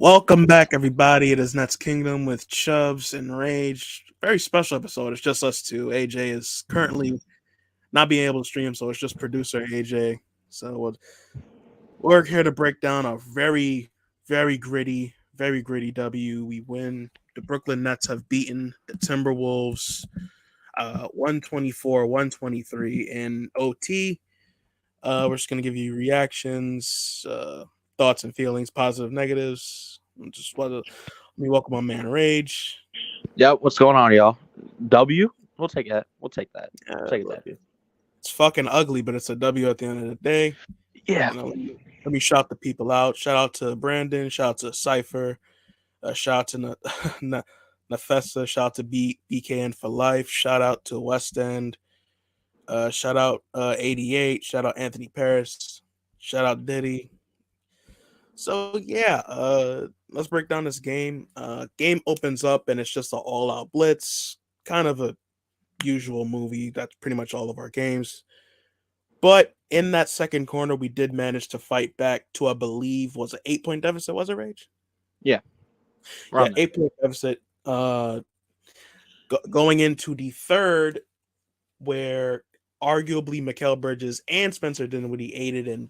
Welcome back, everybody. It is Nets Kingdom with Chubbs and Rage. Very special episode. It's just us two. AJ is currently not being able to stream, so it's just producer AJ. So we're here to break down a very gritty W. We win. The Brooklyn Nets have beaten the Timberwolves 124-123 in OT. We're just going to give you reactions, thoughts and feelings, positive, negatives. Let me welcome my man Rage. Yep, what's going on, y'all? W? We'll take that. We'll take that. Take a W. It's fucking ugly, but it's a W at the end of the day. Yeah. Let me shout the people out. Shout out to Brandon. Shout out to Cypher. Shout out to Nefessa. Shout out to BKN for life. Shout out to West End. Shout out 88. Shout out Anthony Paris. Shout out Diddy. So yeah, let's break down this game. Game opens up and it's just an all-out blitz, kind of a usual movie. That's pretty much all of our games. But in that second corner, we did manage to fight back to, I believe, was an 8-point deficit. Was it, Rage? Yeah. 8-point deficit. Going into the third, where arguably Mikal Bridges and Spencer Dinwiddie aided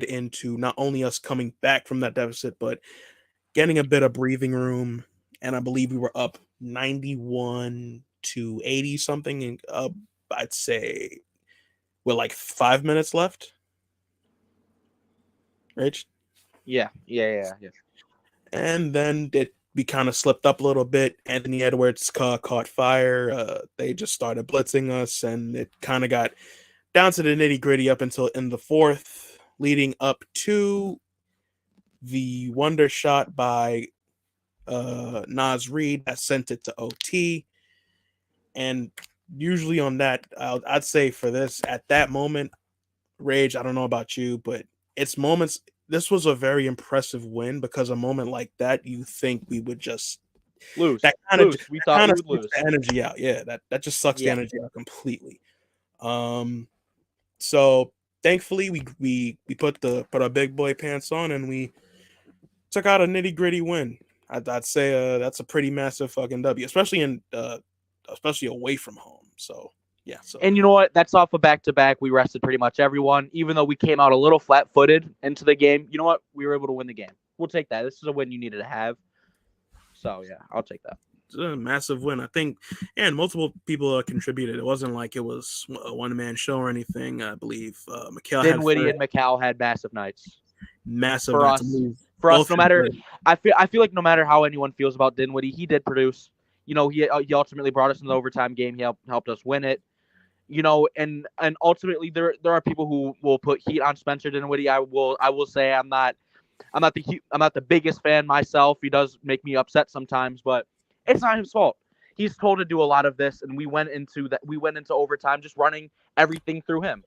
into not only us coming back from that deficit, but getting a bit of breathing room. And I believe we were up 91 to 80 something. And I'd say with like 5 minutes left. Rich? Yeah. And then we kind of slipped up a little bit. Anthony Edwards caught fire. They just started blitzing us, and it kind of got down to the nitty-gritty up until in the fourth, leading up to the wonder shot by Naz Reid that sent it to OT. And usually on that, I'd say for this, at that moment, Rage, I don't know about you, but it's moments. This was a very impressive win because a moment like that, you think we would just lose. That kind lose. of We thought we would lose lose the energy out. Yeah, that just sucks the energy out completely. So thankfully we put our big boy pants on and we took out a nitty gritty win. I'd say that's a pretty massive fucking W, especially away from home. So yeah. So and you know what? That's off a back-to-back. We rested pretty much everyone, even though we came out a little flat-footed into the game. You know what? We were able to win the game. We'll take that. This is a win you needed to have. So yeah, I'll take that. It's a massive win, I think, and multiple people contributed. It wasn't like it was a one-man show or anything. I believe Mikal Dinwiddie and Mikal had massive nights. Massive for nights. For us, no matter I feel like no matter how anyone feels about Dinwiddie, he did produce. You know, he ultimately brought us into the overtime game. He helped us win it. You know, and ultimately there are people who will put heat on Spencer Dinwiddie. I will say I'm not the biggest fan myself. He does make me upset sometimes, but it's not his fault. He's told to do a lot of this, and we went into overtime just running everything through him.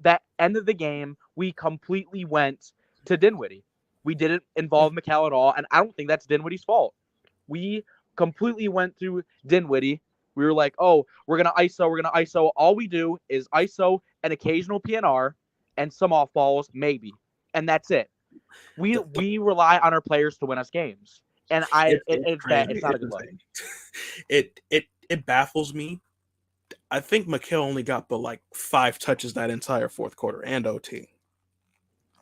That end of the game, we completely went to Dinwiddie. We didn't involve Mikal at all, and I don't think that's Dinwiddie's fault. We completely went through Dinwiddie. We were like, oh, we're going to ISO. All we do is ISO, an occasional PNR, and some off balls, maybe. And that's it. We rely on our players to win us games. And it's bad. It's not a good look. It baffles me. I think Mikal only got but like 5 touches that entire fourth quarter and OT.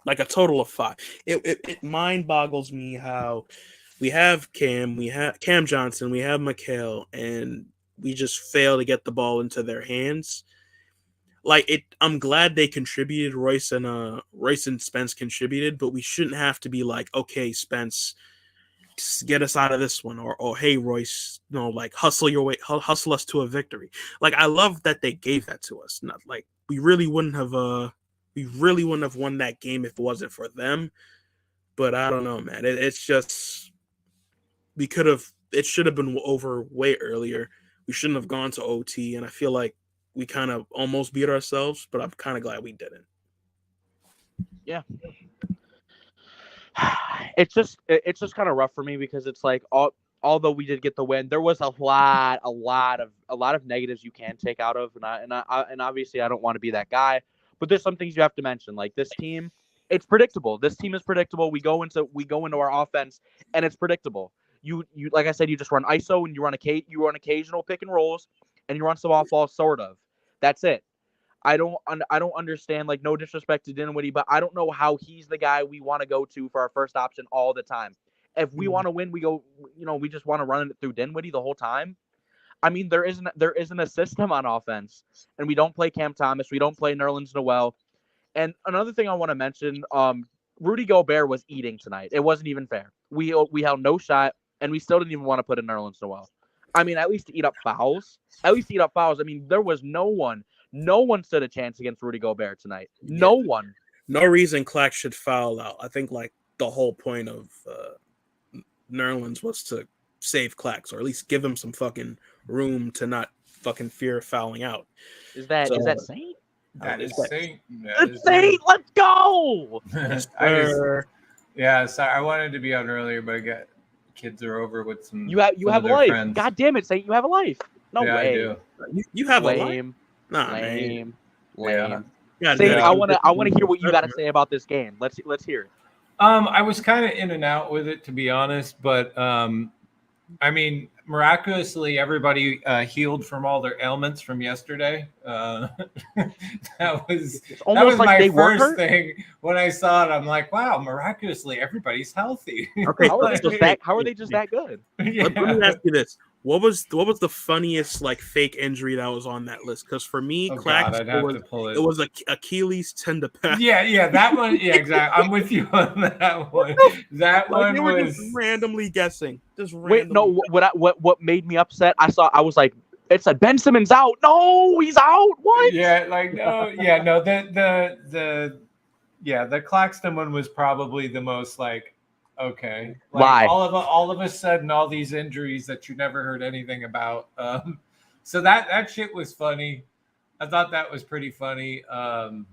Like a total of 5. It mind boggles me how we have Cam Johnson, we have Mikal, and we just fail to get the ball into their hands. I'm glad they contributed. Royce and Spence contributed, but we shouldn't have to be like, okay, Spence, get us out of this one, or hey, Royce, hustle us to a victory. Like, I love that they gave that to us. Not like we really wouldn't have won that game if it wasn't for them. But I don't know, man. It's just it should have been over way earlier. We shouldn't have gone to OT, and I feel like we kind of almost beat ourselves, but I'm kind of glad we didn't. Yeah. It's just kind of rough for me because it's like although we did get the win, there was a lot of negatives you can take out of, and obviously I don't want to be that guy, but there's some things you have to mention. Like, this team It's predictable. This team is predictable. We go into our offense, and it's predictable. You like I said, you just run ISO and you run occasional pick and rolls, and you run some off ball, sort of. That's it. I don't understand. Like, no disrespect to Dinwiddie, but I don't know how he's the guy we want to go to for our first option all the time. If we want to win, we go. We just want to run it through Dinwiddie the whole time. I mean, there isn't a system on offense, and we don't play Cam Thomas. We don't play Nerlens Noel. And another thing I want to mention, Rudy Gobert was eating tonight. It wasn't even fair. We held no shot, and we still didn't even want to put in Nerlens Noel. I mean, at least to eat up fouls. I mean, there was no one stood a chance against Rudy Gobert tonight. No one. No reason Clack should foul out. I think like the whole point of Nerlens was to save Clax, or at least give him some fucking room to not fucking fear fouling out. Is that Saint? That is Saint. It's Saint. Let's go. Yeah, sorry, I wanted to be out earlier, but I got kids are over with some. You have a life. Friends. God damn it, Saint! You have a life. No way. I do. You have lame. a life. Nah, lame. Yeah. Saint, I want to hear what you got to say about this game. Let's hear it. I was kind of in and out with it, to be honest, but I mean, miraculously, everybody healed from all their ailments from yesterday. That was my first thing when I saw it. I'm like, wow, miraculously, everybody's healthy. Okay, how are they just that good? Yeah. Let me ask you this: what was the funniest like fake injury that was on that list? Because for me, Clax, it was Achilles tendon. Yeah, that one. Yeah, exactly. I'm with you on that one. That one they were just randomly guessing. Wait, no. What made me upset? I was like, it said Ben Simmons out. No, he's out. What? Yeah, like no. Yeah, no. The Claxton one was probably the most like. Okay. Like, why? All of a sudden, all these injuries that you never heard anything about. So that shit was funny. I thought that was pretty funny. And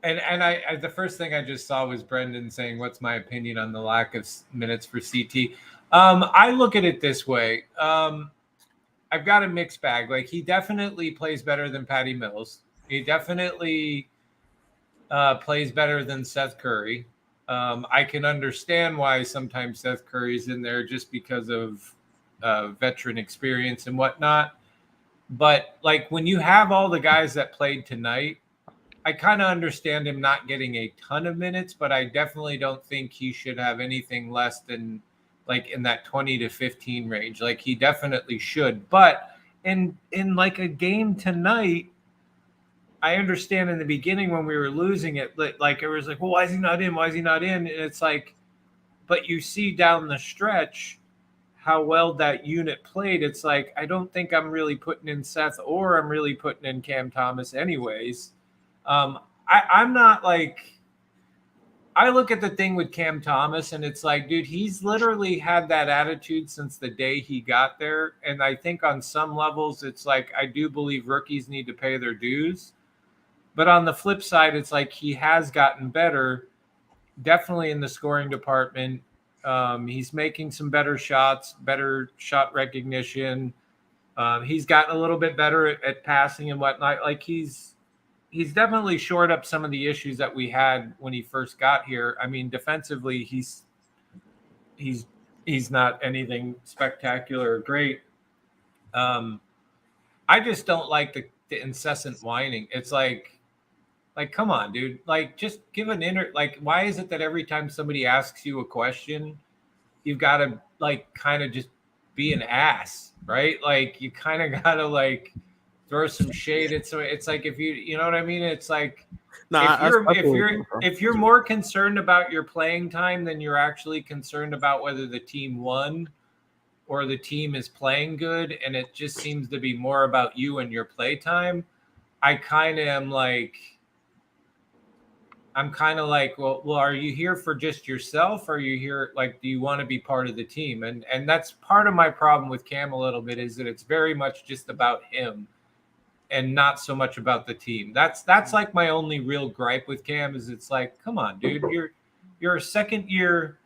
I the first thing I just saw was Brendan saying, "What's my opinion on the lack of minutes for CT?" I look at it this way. I've got a mixed bag. Like, he definitely plays better than Patty Mills. He definitely plays better than Seth Curry. I can understand why sometimes Seth Curry's in there just because of veteran experience and whatnot. But like, when you have all the guys that played tonight, I kind of understand him not getting a ton of minutes, but I definitely don't think he should have anything less than like in that 20 to 15 range. Like, he definitely should. But in like a game tonight, I understand in the beginning when we were losing it, like it was like, well, why is he not in? Why is he not in? And it's like, but you see down the stretch how well that unit played. It's like, I don't think I'm really putting in Seth or I'm really putting in Cam Thomas anyways. I'm not like, I look at the thing with Cam Thomas and it's like, dude, he's literally had that attitude since the day he got there. And I think on some levels, it's like, I do believe rookies need to pay their dues. But on the flip side, it's like he has gotten better, definitely in the scoring department. He's making some better shots, better shot recognition. He's gotten a little bit better at passing and whatnot. Like, he's definitely shored up some of the issues that we had when he first got here. I mean, defensively, he's not anything spectacular or great. I just don't like the incessant whining. It's like, come on, dude. Like, just give like, why is it that every time somebody asks you a question, you've got to like kind of just be an ass, right? Like, you kind of got to like throw some shade. It's like, if you know what I mean? It's like, if you're more concerned about your playing time than you're actually concerned about whether the team won or the team is playing good, and it just seems to be more about you and your play time, I kind of am like, I'm kind of like, well, are you here for just yourself? Or are you here, like, do you want to be part of the team? And that's part of my problem with Cam a little bit, is that it's very much just about him and not so much about the team. That's like my only real gripe with Cam, is it's like, come on, dude, you're a second year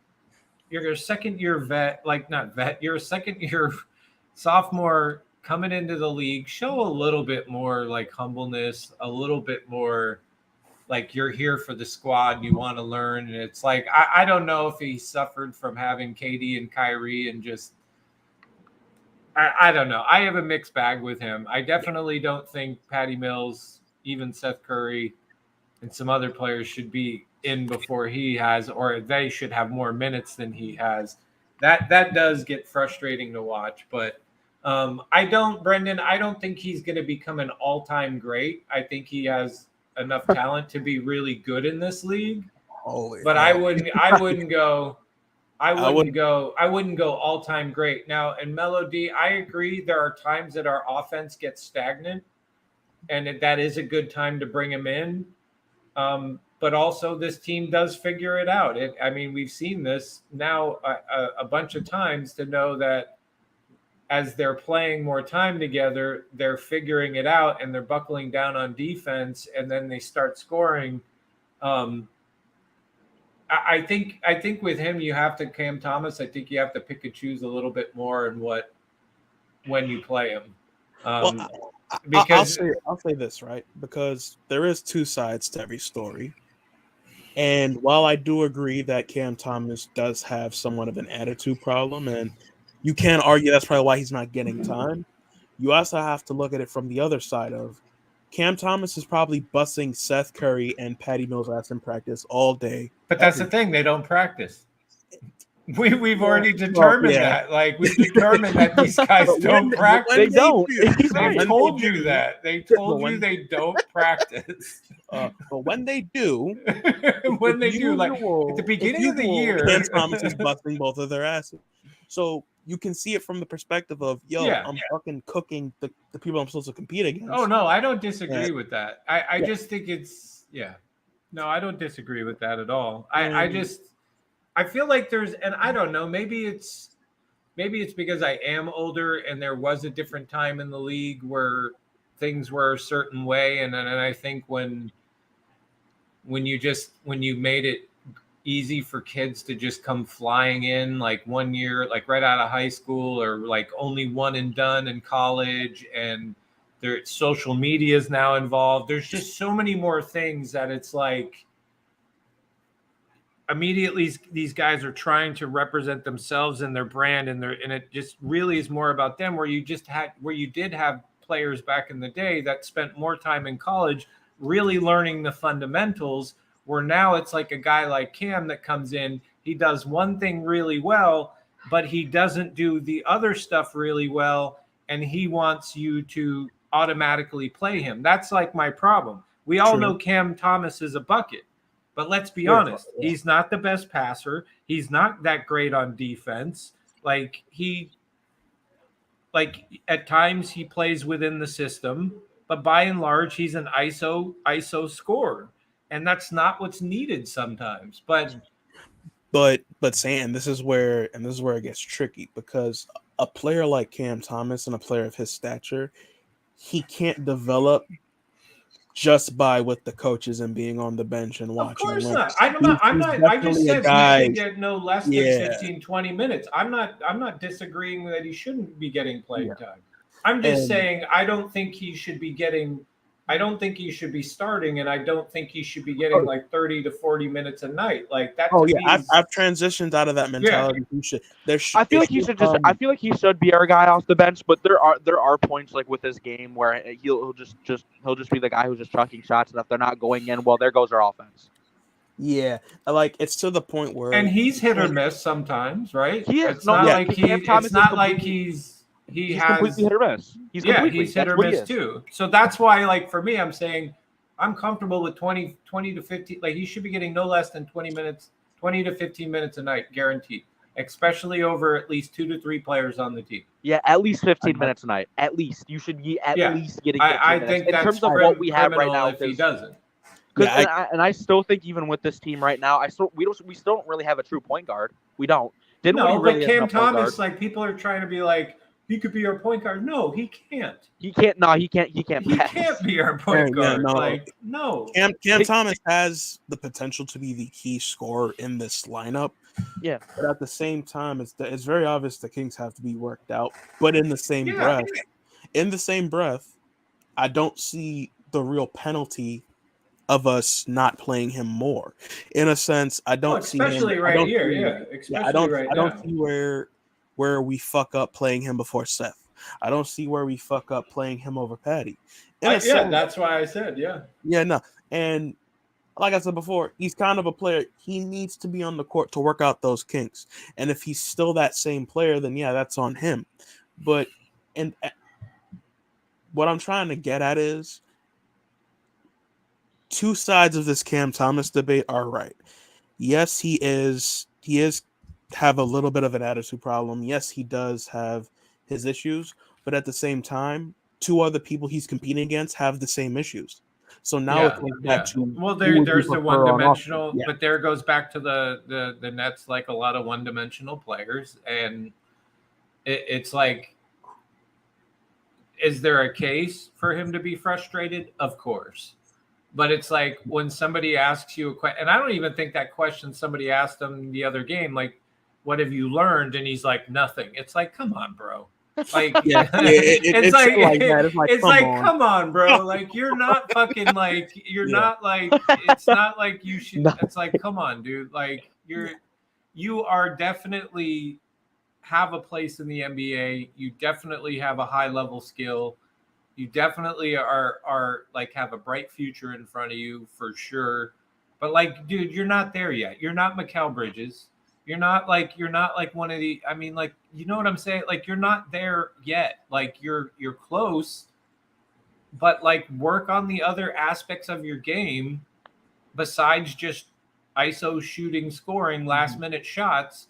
vet, like not vet, you're a second year sophomore coming into the league. Show a little bit more like humbleness, a little bit more like you're here for the squad, you want to learn, and it's like I don't know if he suffered from having KD and Kyrie and just I don't know. I have a mixed bag with him. I definitely don't think Patty Mills, even Seth Curry, and some other players should be in before he has, or they should have more minutes than he has. That does get frustrating to watch, but Brendan. I don't think he's going to become an all-time great. I think he has enough talent to be really good in this league. Holy but hell. I wouldn't go. I wouldn't- wouldn't go all-time great. Now, in Melody, I agree there are times that our offense gets stagnant, and that is a good time to bring him in. But also, this team does figure it out. I mean, we've seen this now a bunch of times to know that as they're playing more time together, they're figuring it out and they're buckling down on defense, and then they start scoring. I think with him, you have to Cam Thomas. I think you have to pick and choose a little bit more in when you play him. Because I'll say this, right? Because there is two sides to every story. And while I do agree that Cam Thomas does have somewhat of an attitude problem, and you can argue that's probably why he's not getting time, you also have to look at it from the other side of Cam Thomas is probably bussing Seth Curry and Patty Mills ass in practice all day. But that's the thing; they don't practice. We've already determined that. Like we've determined that these guys don't practice. They don't. They told you that. They told you they don't practice. But when they do, like at the beginning of the year, Cam Thomas is busting both of their asses. So you can see it from the perspective of, I'm fucking cooking the people I'm supposed to compete against. Oh no, I don't disagree with that. I just think it's no, I don't disagree with that at all. I feel like and I don't know, maybe it's because I am older and there was a different time in the league where things were a certain way, and I think when you made it easy for kids to just come flying in like 1 year, like right out of high school, or like only one and done in college, and their social media is now involved. There's just so many more things that it's like immediately these guys are trying to represent themselves and their brand, and it just really is more about them, where you did have players back in the day that spent more time in college really learning the fundamentals, where now it's like a guy like Cam that comes in, he does one thing really well, but he doesn't do the other stuff really well, and he wants you to automatically play him. That's like my problem. We all know Cam Thomas is a bucket, but let's be honest, he's not the best passer. He's not that great on defense. Like at times he plays within the system, but by and large, he's an ISO scorer. And that's not what's needed sometimes. But Sam, this is where it gets tricky, because a player like Cam Thomas and a player of his stature, he can't develop just by with the coaches and being on the bench and watching. Of course not. I just said he should get no less than 15, 20 minutes. I'm not disagreeing that he shouldn't be getting playing time. I'm just saying I don't think he should be starting, and I don't think he should be getting like 30 to 40 minutes a night. Like that. I've transitioned out of that mentality. Yeah. I feel like he should be our guy off the bench, but there are points like with his game where he'll just be the guy who's just chucking shots, and if they're not going in, well, there goes our offense. Yeah, like it's to the point where, and he's hit or miss sometimes, right? He is. It's not like he's completely hit or miss. He's hit or miss too. So that's why, like for me, I'm saying I'm comfortable with 20 to 15. Like he should be getting no less than 20 to 15 minutes a night, guaranteed. Especially over at least 2 to 3 players on the team. Yeah, at least 15 minutes a night. At least you should be least getting. I think in terms of what we have right now. If he doesn't. And I still think even with this team right now, we still don't really have a true point guard. We don't. But Cam Thomas, like people are trying to be like, he could be our point guard. No, he can't. He can't. No, he can't. He can't. He can't be our point guard. No. Cam Thomas has the potential to be the key scorer in this lineup. Yeah. But at the same time, it's very obvious the Kings have to be worked out. But in the same breath, I don't see the real penalty of us not playing him more. In a sense, I don't see him. Especially I right don't here, see, yeah. yeah, Especially right I don't now. see where we fuck up playing him before Seth. I don't see where we fuck up playing him over Patty. In a sense, That's why I said, yeah. yeah, no. And like I said before, he's kind of a player. He needs to be on the court to work out those kinks. And if he's still that same player, then yeah, that's on him. But and what I'm trying to get at is two sides of this Cam Thomas debate are right. Yes, he is have a little bit of an attitude problem. Yes, he does have his issues, but at the same time, two other people he's competing against have the same issues. So now it comes back to well, who would you there's the prefer on offense? one-dimensional, Yeah. but there goes back to the Nets, like a lot of one-dimensional players, and it's like, is there a case for him to be frustrated? Of course. But it's like when somebody asks you a question, and I don't even think that question somebody asked him the other game, like, what have you learned? And he's like, nothing. It's like, come on, bro. Like, Yeah, it's like that. It's like, come on, bro. Like, you're not fucking like, you're Yeah. not like, it's not like you should. No. It's like, come on, dude. Like, you are definitely have a place in the NBA. You definitely have a high level skill. You definitely are like have a bright future in front of you for sure. But like, dude, you're not there yet. You're not Mikal Bridges. You're not like one of the, I mean, like, you know what I'm saying? Like, you're not there yet. Like, you're close, but like, work on the other aspects of your game besides just ISO shooting, scoring, last minute shots,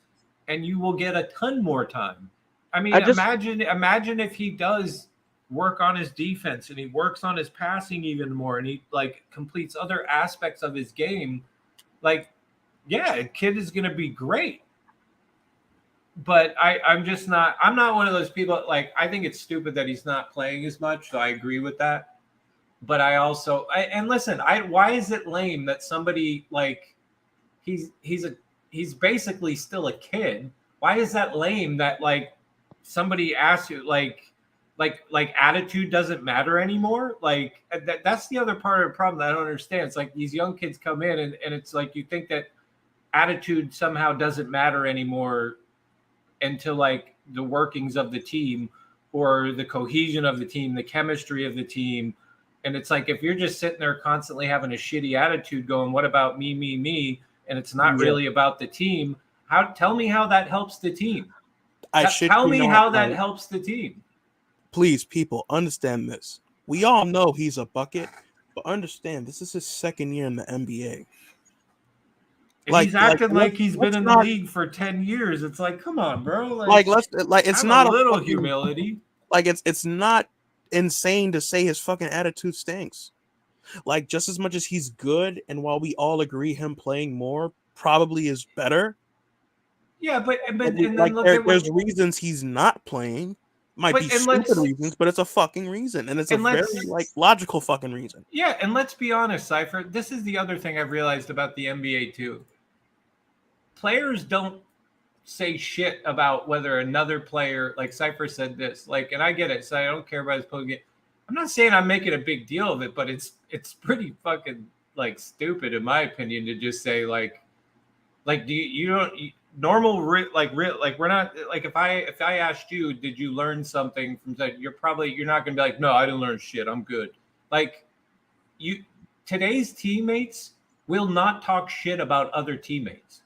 and you will get a ton more time. I mean, imagine if he does work on his defense and he works on his passing even more and he like completes other aspects of his game. Like, yeah, kid is going to be great. But I'm not one of those people. Like, I think it's stupid that he's not playing as much. So I agree with that. But I also, and listen, why is it lame that somebody like he's basically still a kid? Why is that lame that like somebody asks you like attitude doesn't matter anymore? Like that's the other part of the problem that I don't understand. It's like these young kids come in and it's like you think that attitude somehow doesn't matter anymore until like the workings of the team or the cohesion of the team, the chemistry of the team. And it's like if you're just sitting there constantly having a shitty attitude going, what about me? And it's not really about the team. Tell me how that helps the team. Tell me how that helps the team. Please, people, understand this. We all know he's a bucket, but understand this is his second year in the NBA. He's acting like he's been in the league for 10 years. It's like, come on, bro. It's not a little humility. Like it's not insane to say his fucking attitude stinks. Like, just as much as he's good, and while we all agree him playing more probably is better. Yeah, but and then like there's reasons he's not playing. Might be stupid reasons, but it's a fucking reason, and it's a very like logical fucking reason. Yeah, and let's be honest, Cypher. This is the other thing I've realized about the NBA too. Players don't say shit about whether another player, like Cypher said this, like, and I get it, so I don't care about his post game. I'm not saying I'm making a big deal of it, but it's pretty fucking like stupid in my opinion to just say like do you don't normal real like we're not like if I asked you, did you learn something from that? You're not gonna be like, no, I didn't learn shit, I'm good. Like today's teammates will not talk shit about other teammates.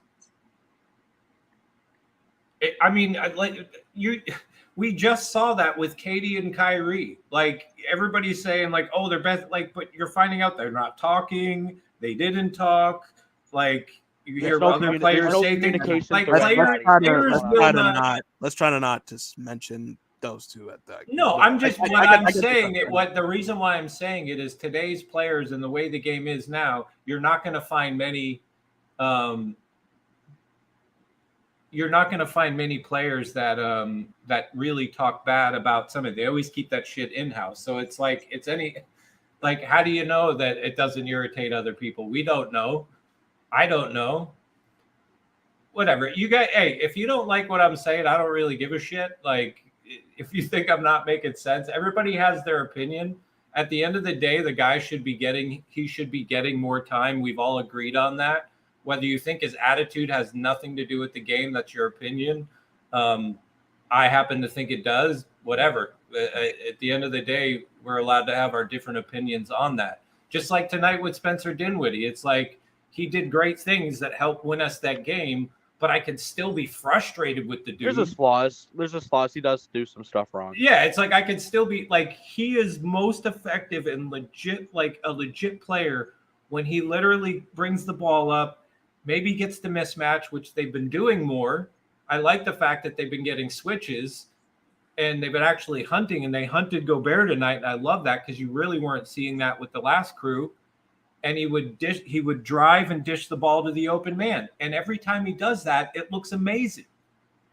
We just saw that with Katie and Kyrie. Like everybody's saying, like, oh, they're best. Like, but you're finding out they're not talking. They didn't talk. Like you hear other players say things. Like let's try to not just mention those two at that. No, I'm just what the reason why I'm saying it is today's players and the way the game is now. You're not going to find many. You're not going to find many players that that really talk bad about somebody. They always keep that shit in house. So it's like how do you know that it doesn't irritate other people? We don't know. I don't know. Whatever. You guys, hey, if you don't like what I'm saying, I don't really give a shit. Like if you think I'm not making sense, everybody has their opinion. At the end of the day, the guy should be getting more time. We've all agreed on that. Whether you think his attitude has nothing to do with the game, that's your opinion. I happen to think it does. Whatever. At the end of the day, we're allowed to have our different opinions on that. Just like tonight with Spencer Dinwiddie, it's like he did great things that helped win us that game, but I could still be frustrated with the dude. There's his flaws. He does do some stuff wrong. Yeah, it's like I could still be like, he is most effective and legit, like a legit player when he literally brings the ball up, maybe gets the mismatch, which they've been doing more. I like the fact that they've been getting switches and they've been actually hunting, and they hunted Gobert tonight. And I love that because you really weren't seeing that with the last crew. And he would drive and dish the ball to the open man. And every time he does that, it looks amazing.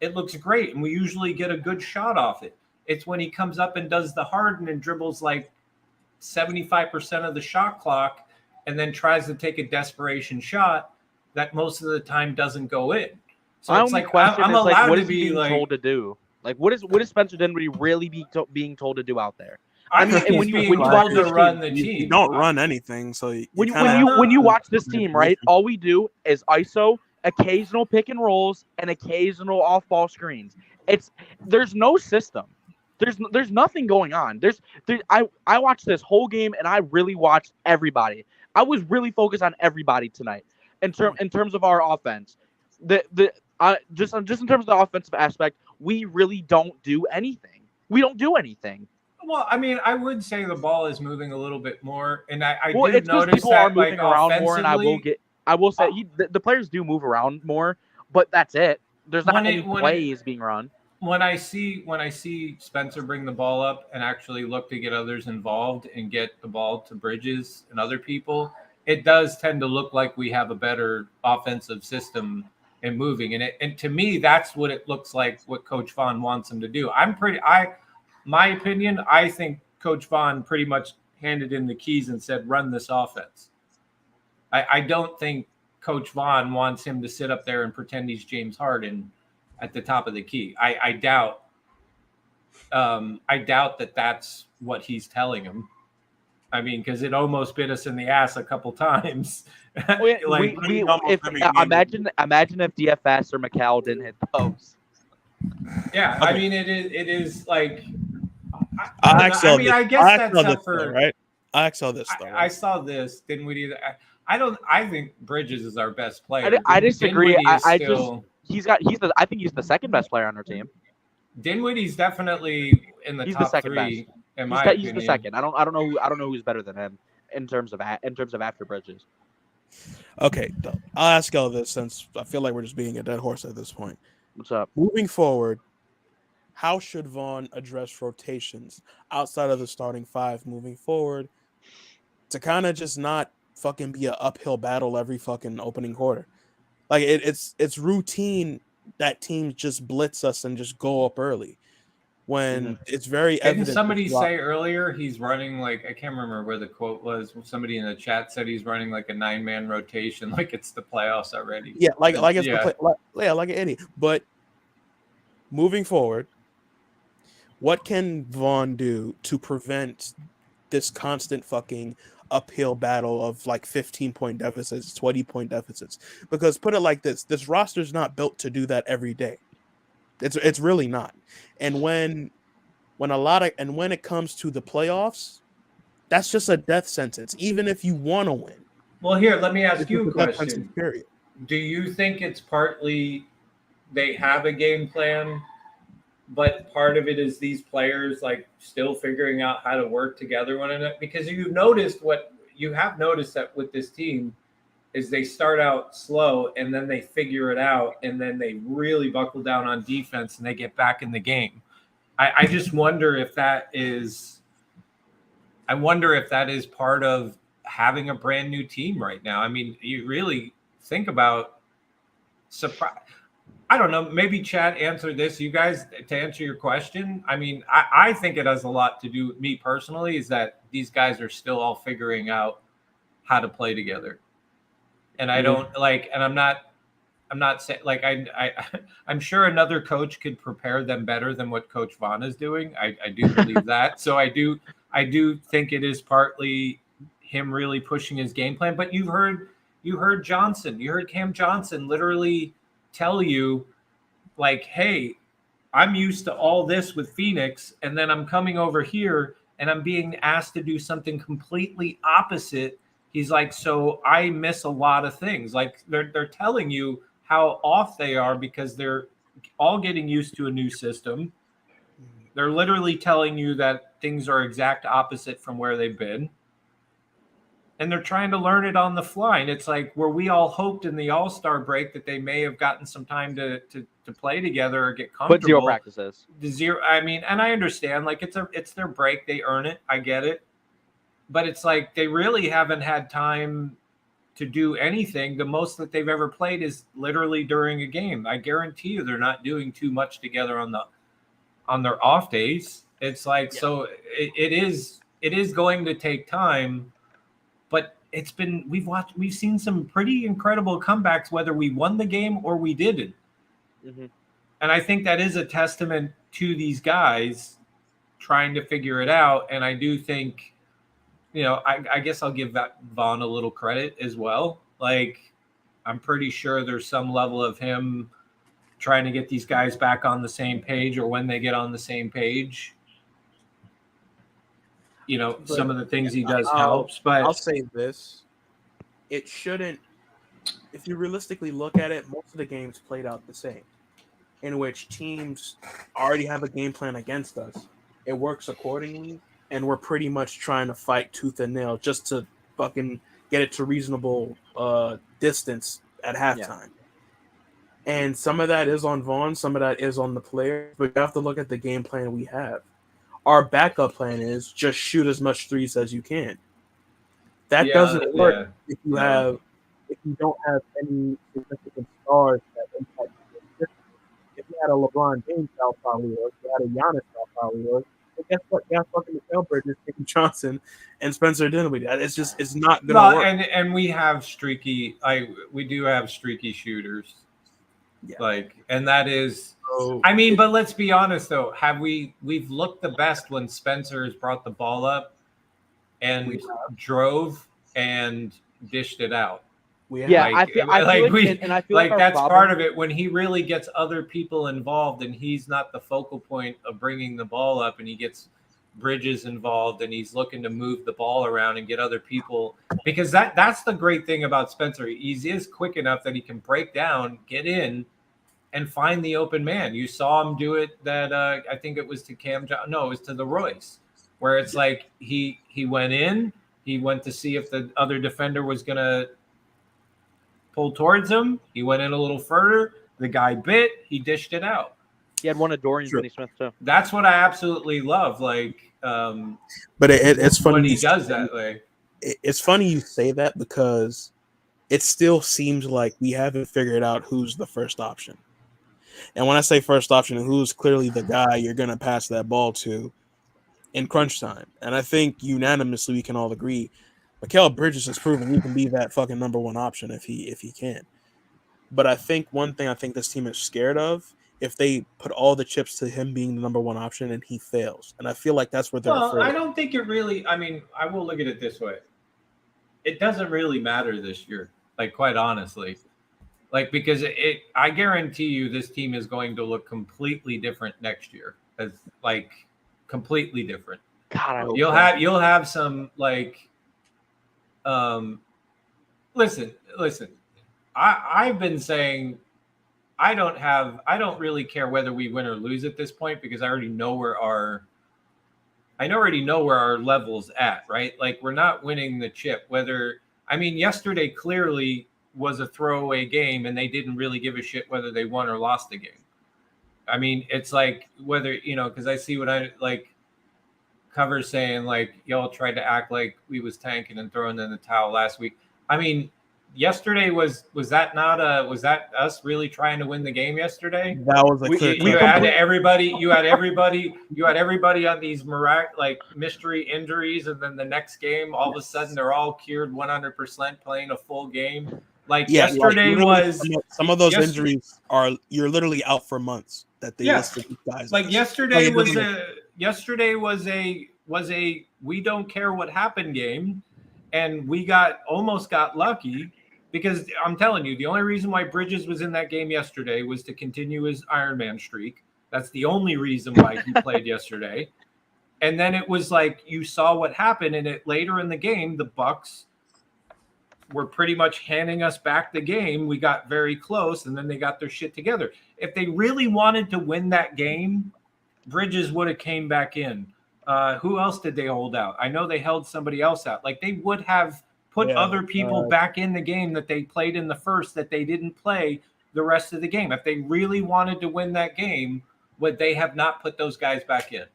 It looks great. And we usually get a good shot off it. It's when he comes up and does the Harden and dribbles like 75% of the shot clock and then tries to take a desperation shot that most of the time doesn't go in. So My it's only like, question I'm is, like, allowed what to is he be being like, told to do? Like, what is Spencer Dinwiddie really being told to do out there? I mean, and he's being told to run the team. You don't run anything, so when you watch this team, right? All we do is ISO, occasional pick and rolls, and occasional off-ball screens. There's no system. There's nothing going on. I watched this whole game and I really watched everybody. I was really focused on everybody tonight in terms of our offense. Just in terms of the offensive aspect, we really don't do anything. We don't do anything. Well, I mean, I would say the ball is moving a little bit more, and I Well, did it's because notice people that are moving like around more, and I will say Oh. the players do move around more, but that's it. There's not any plays being run. When I see Spencer bring the ball up and actually look to get others involved and get the ball to Bridges and other people, it does tend to look like we have a better offensive system and moving. And to me, that's what it looks like. What Coach Vaughn wants him to do. My opinion, I think Coach Vaughn pretty much handed in the keys and said, run this offense. I don't think Coach Vaughn wants him to sit up there and pretend he's James Harden at the top of the key. I doubt that that's what he's telling him. I mean, because it almost bit us in the ass a couple times. Imagine if DFS or McCall didn't hit those. Yeah, okay. I mean, it is like. I saw this though. I saw this. Didn't we do that? I think Bridges is our best player. I disagree. I think he's the second best player on our team. Dinwiddie's definitely in the top three. He's the second. I don't know who's better than him in terms of after Bridges. Okay, I'll ask y'all this since I feel like we're just being a dead horse at this point. What's up? Moving forward, how should Vaughn address rotations outside of the starting five moving forward to kind of just not fucking be an uphill battle every fucking opening quarter? Like it's routine that teams just blitz us and just go up early when it's very evident. Didn't somebody say earlier he's running like, I can't remember where the quote was. Somebody in the chat said he's running like a 9-man rotation, like it's the playoffs already. Yeah, like an idiot. But moving forward, what can Vaughn do to prevent this constant fucking uphill battle of like 15-point deficits, 20-point deficits? Because put it like this roster's not built to do that every day. It's really not. And when it comes to the playoffs, that's just a death sentence, even if you want to win. Well, here, let me ask you a question. Do you think it's partly they have a game plan, but part of it is these players like still figuring out how to work together one another? Because you have noticed that with this team is they start out slow and then they figure it out and then they really buckle down on defense and they get back in the game. I just wonder if that is part of having a brand new team right now. I mean, you really think about surprise. I don't know. Maybe Chad answer this. You guys, to answer your question. I mean, I think it has a lot to do with me personally, is that these guys are still all figuring out how to play together. And I don't like, and I'm not saying like, I'm sure another coach could prepare them better than what Coach Vaughn is doing. I do believe that. So I do I do think it is partly him really pushing his game plan. But you heard Cam Johnson literally tell you, like, hey, I'm used to all this with Phoenix, and then I'm coming over here and I'm being asked to do something completely opposite. He's like, so I miss a lot of things. Like they're telling you how off they are because they're all getting used to a new system. They're literally telling you that things are exact opposite from where they've been. And they're trying to learn it on the fly. And it's like where we all hoped in the All-Star break that they may have gotten some time to play together or get comfortable. But 0 practices. I mean, and I understand, like it's their break. They earn it. I get it. But it's like they really haven't had time to do anything. The most that they've ever played is literally during a game. I guarantee you they're not doing too much together on their off days. It's like, so it is going to take time, but we've seen some pretty incredible comebacks, whether we won the game or we didn't. Mm-hmm. And I think that is a testament to these guys trying to figure it out. And I do think, I guess I'll give Vaughn a little credit as well. Like, I'm pretty sure there's some level of him trying to get these guys back on the same page, or when they get on the same page, some of the things he does helps. But I'll say this. It shouldn't, if you realistically look at it, most of the games played out the same, in which teams already have a game plan against us. It works accordingly, and we're pretty much trying to fight tooth and nail just to fucking get it to reasonable distance at halftime. And some of that is on Vaughn, some of that is on the players, but you have to look at the game plan we have. Our backup plan is just shoot as much threes as you can. That doesn't work if you don't have any significant stars that impact the system. If you had a LeBron James, that'll probably work. If you had a Giannis, that'll probably work. But guess what? You got fucking Mikal Bridges, Cam Johnson, and Spencer Dinwiddie. It's not gonna work. And we have streaky shooters. Yeah. And that is, but let's be honest though. We've looked the best when Spencer has brought the ball up and drove and dished it out. I feel like that's part of it. When he really gets other people involved and he's not the focal point of bringing the ball up, and he gets Bridges involved and he's looking to move the ball around and get other people, because that's the great thing about Spencer. He is quick enough that he can break down, get in, and find the open man. You saw him do it that I think it was to it was to the Royce, where it's like he went in, he went to see if the other defender was gonna pull towards him. He went in a little further. The guy bit. He dished it out. He had one of Dorian Finney-Smith too. That's what I absolutely love. But it's funny when he does that. It's funny you say that, because it still seems like we haven't figured out who's the first option. And when I say first option, who's clearly the guy you're going to pass that ball to in crunch time. And I think unanimously we can all agree Mikal Bridges has proven he can be that fucking number one option if he can. But I think one thing this team is scared of, if they put all the chips to him being the number one option and he fails. And I feel like that's what they're afraid of. I don't think it really, I will look at it this way. It doesn't really matter this year, quite honestly. Because I guarantee you this team is going to look completely different next year. As completely different. God, you'll have some listen. I've been saying I don't really care whether we win or lose at this point, because I already know where our level's at, right? We're not winning the chip. Yesterday clearly was a throwaway game, and they didn't really give a shit whether they won or lost the game. It's whether, because I see what covers saying y'all tried to act like we was tanking and throwing in the towel last week. Yesterday was that us really trying to win the game yesterday? That was you had everybody on these mystery injuries, and then the next game all of a sudden they're all cured 100% playing a full game. Yesterday was some of those injuries are you're literally out for months that they listed these guys. Yesterday was a we don't care what happened game, and we almost got lucky. Because I'm telling you, the only reason why Bridges was in that game yesterday was to continue his Ironman streak. That's the only reason why he played yesterday. And then it was like you saw what happened, and later in the game, the Bucks were pretty much handing us back the game. We got very close, and then they got their shit together. If they really wanted to win that game, Bridges would have came back in. Who else did they hold out? I know they held somebody else out. Like they would have put other people back in the game that they played in the first that they didn't play the rest of the game. If they really wanted to win that game, would they have not put those guys back in?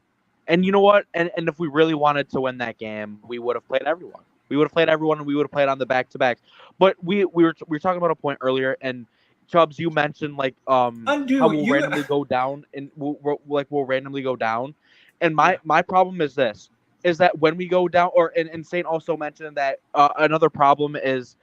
And you know what? And if we really wanted to win that game, we would have played everyone. We would have played everyone, and we would have played on the back-to-back. But we were talking about a point earlier, and Chubbs, you mentioned like how we'll randomly go down, and we'll randomly go down. And my problem is this: is that when we go down, and Saint also mentioned that another problem is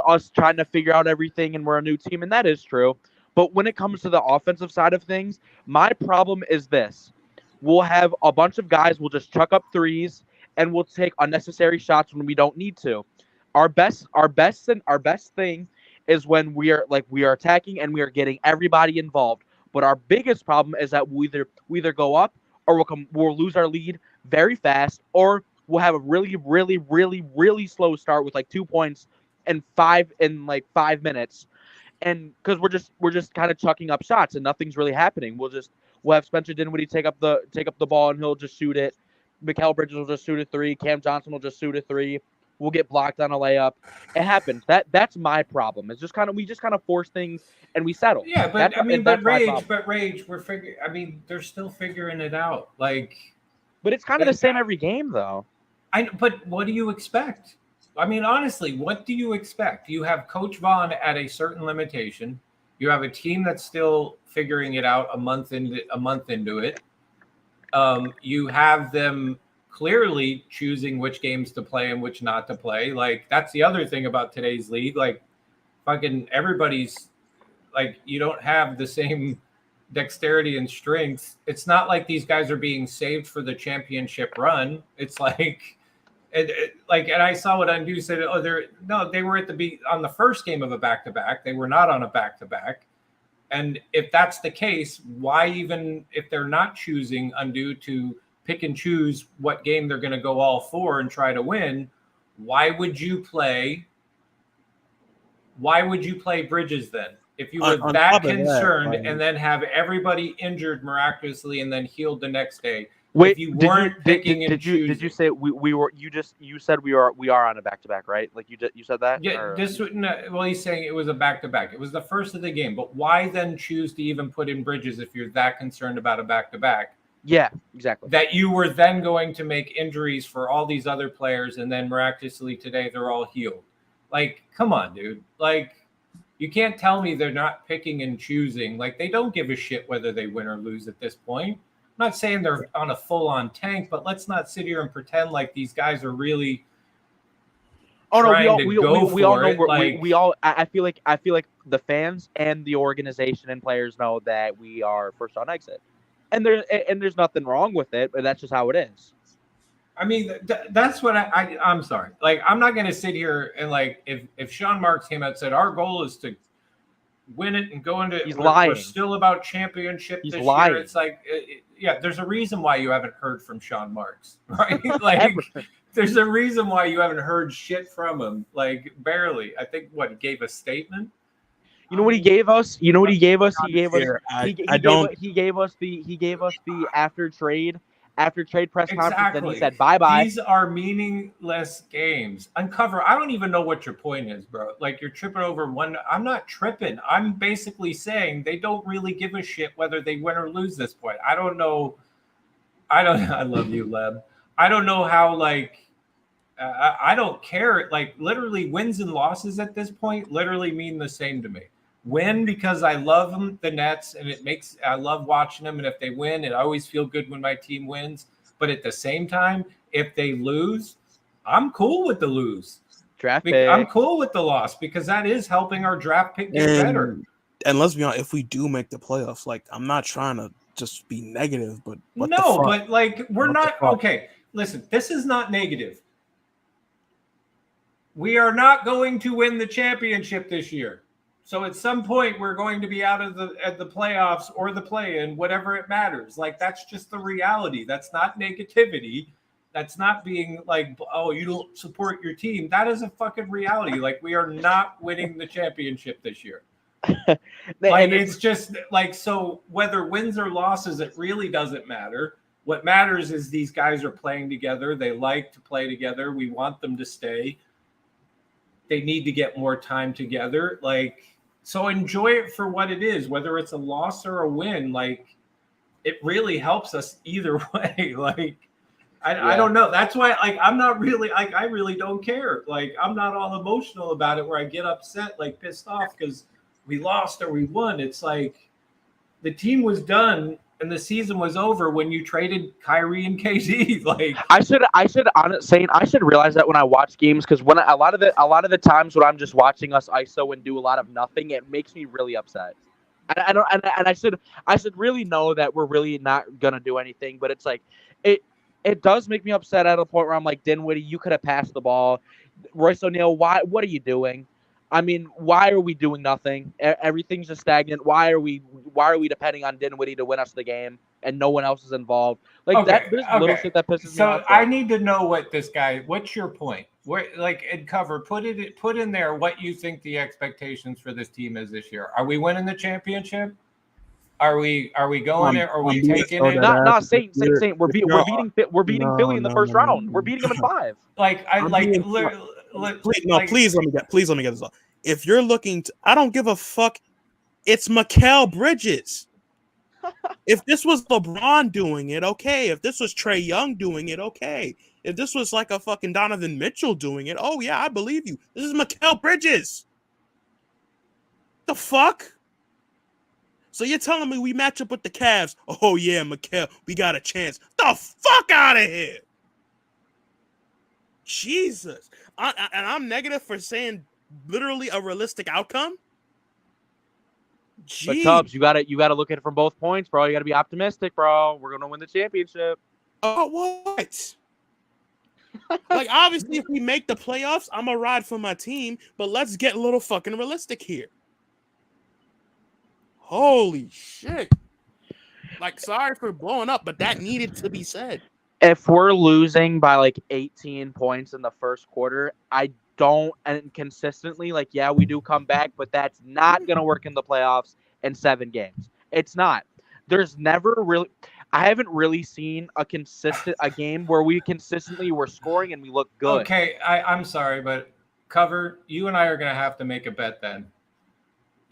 us trying to figure out everything, and we're a new team, and that is true. But when it comes to the offensive side of things, my problem is this: we'll have a bunch of guys, we'll just chuck up threes, and we'll take unnecessary shots when we don't need to. Our best thing is when we are attacking and we are getting everybody involved. But our biggest problem is that we either go up or we'll lose our lead very fast, or we'll have a really, really, really, really slow start with like 2 points in 5 minutes, and because we're just kind of chucking up shots and nothing's really happening. We'll have Spencer Dinwiddie take up the ball and he'll just shoot it. Mikal Bridges will just shoot a 3. Cam Johnson will just shoot a 3. We'll get blocked on a layup. It happens. That's my problem. It's we just kind of force things and we settle. Yeah, but Rage, we're figuring. I mean, they're still figuring it out. Like, but it's kind of the same every game, though. But what do you expect? I mean, honestly, what do you expect? You have Coach Vaughn at a certain limitation. You have a team that's still figuring it out a month into it. You have them clearly choosing which games to play and which not to play. Like, that's the other thing about today's league. Like, fucking everybody's like, you don't have the same dexterity and strength. It's not like these guys are being saved for the championship run. It's like, and I saw what Undo said. Oh, they were on the first game of a back-to-back. They were not on a back-to-back. And if that's the case, why even if they're not choosing Undo to pick and choose what game they're going to go all for and try to win, why would you play Bridges then? If you were that concerned and then have everybody injured miraculously and then healed the next day. Wait, if you weren't picking and choosing. Did you say we were? You said we are on a back-to-back, right? Like you said that. Yeah. He's saying it was a back-to-back. It was the first of the game, but why then choose to even put in Bridges if you're that concerned about a back-to-back? Yeah, exactly. That you were then going to make injuries for all these other players, and then miraculously today they're all healed. Like, come on, dude. Like, you can't tell me they're not picking and choosing. Like, they don't give a shit whether they win or lose at this point. I'm not saying they're on a full-on tank, but let's not sit here and pretend like these guys are really trying to go for it. I feel like the fans and the organization and players know that we are first on exit, and there's nothing wrong with it, but that's just how it is. I mean, that's what I'm sorry. Like, I'm not going to sit here and, like, if Sean Marks came out and said our goal is to win it and go into He's lying. We're still about championship He's this lying. year. It's like, yeah, there's a reason why you haven't heard from Sean Marks, right? Like, there's a reason why you haven't heard shit from him. Like, barely. I think he gave a statement. You know what he gave us? He gave us the after trade press conference, and he said bye-bye. These are meaningless games. Uncover. I don't even know what your point is, bro. Like, you're tripping over one. I'm not tripping. I'm basically saying they don't really give a shit whether they win or lose this point. I don't know. I love you, Leb. I don't know how, like, I don't care. Like, literally wins and losses at this point literally mean the same to me. Win because I love them, the Nets, and I love watching them. And if they win, I always feel good when my team wins. But at the same time, if they lose, I'm cool with the lose. I'm cool with the loss because that is helping our draft pick get better. And let's be honest, if we do make the playoffs, like, I'm not trying to just be negative, but but like, we're not okay. listen, this is not negative. We are not going to win the championship this year. So at some point, we're going to be out of the playoffs or the play-in, whatever it matters. Like, that's just the reality. That's not negativity. That's not being like, oh, you don't support your team. That is a fucking reality. Like, we are not winning the championship this year. Like, it's just like, so whether wins or losses, it really doesn't matter. What matters is these guys are playing together. They like to play together. We want them to stay. They need to get more time together. Like, so enjoy it for what it is, whether it's a loss or a win. Like, it really helps us either way. Like, I don't know. That's why, like, I'm not really, like, I really don't care. Like, I'm not all emotional about it where I get upset, like pissed off because we lost or we won. It's like the team was done and the season was over when you traded Kyrie and KD. Like, I should realize that when I watch games, because when a lot of the times when I'm just watching us ISO and do a lot of nothing, it makes me really upset. And I should really know that we're really not gonna do anything, but it's like it does make me upset at a point where I'm like, Dinwiddie, you could have passed the ball. Royce O'Neal, what are you doing? I mean, why are we doing nothing? Everything's just stagnant. Why are we depending on Dinwiddie to win us the game and no one else is involved? Like that, there's little shit that pisses me off. So I need to know what's your point? Where, like, in cover, put in there what you think the expectations for this team is this year. Are we winning the championship? Are we going there? Are we taking it? Not Saint. We're beating Philly in the first round. We're beating them in 5. Please let me get this off. If you're looking to, I don't give a fuck. It's Mikal Bridges. If this was LeBron doing it, okay. If this was Trae Young doing it, okay. If this was like a fucking Donovan Mitchell doing it, oh yeah, I believe you. This is Mikal Bridges. The fuck? So you're telling me we match up with the Cavs? Oh yeah, Mikal, we got a chance. The fuck out of here! Jesus, and I'm negative for saying literally a realistic outcome. Jeez. But Tubbs, you gotta look at it from both points, bro. You gotta be optimistic, bro. We're gonna win the championship. Oh, what? Like, obviously, if we make the playoffs, I'm a ride for my team. But let's get a little fucking realistic here. Holy shit! Like, sorry for blowing up, but that needed to be said. If we're losing by like 18 points in the first quarter, I don't, and consistently, like, yeah, we do come back, but that's not going to work in the playoffs in 7 games. It's not. There's never really, I haven't really seen a game where we consistently were scoring and we look good. Okay, I'm sorry, but cover, you and I are going to have to make a bet then.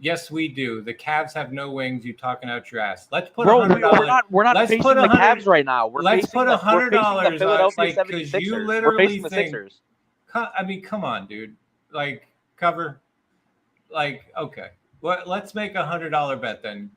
Yes, we do. The Cavs have no wings. You talking out your ass. Let's put $100. We're not facing the Cavs right now. Let's put $100 on, like, because you literally think. Sixers. I mean, come on, dude. Like, cover. Like, okay. Well, let's make $100 bet then.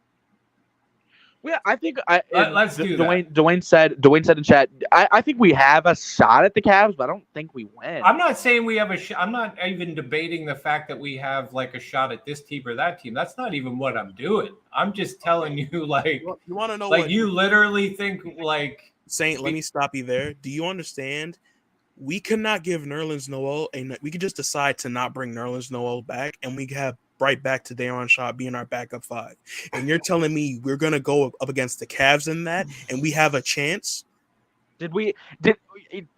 Yeah, I think let's do that. Dwayne said in chat, I think we have a shot at the Cavs, but I don't think we win. I'm not saying we have a shot. I'm not even debating the fact that we have like a shot at this team or that team. That's not even what I'm doing. I'm just telling you, like, you want to know, like, what you literally think, like, Saint, let me stop you there. Do you understand? We cannot give Nerlens Noel, and we could just decide to not bring Nerlens Noel back, and we have right back to Daron Sharp being our backup 5. And you're telling me we're gonna go up against the Cavs in that, and we have a chance? Did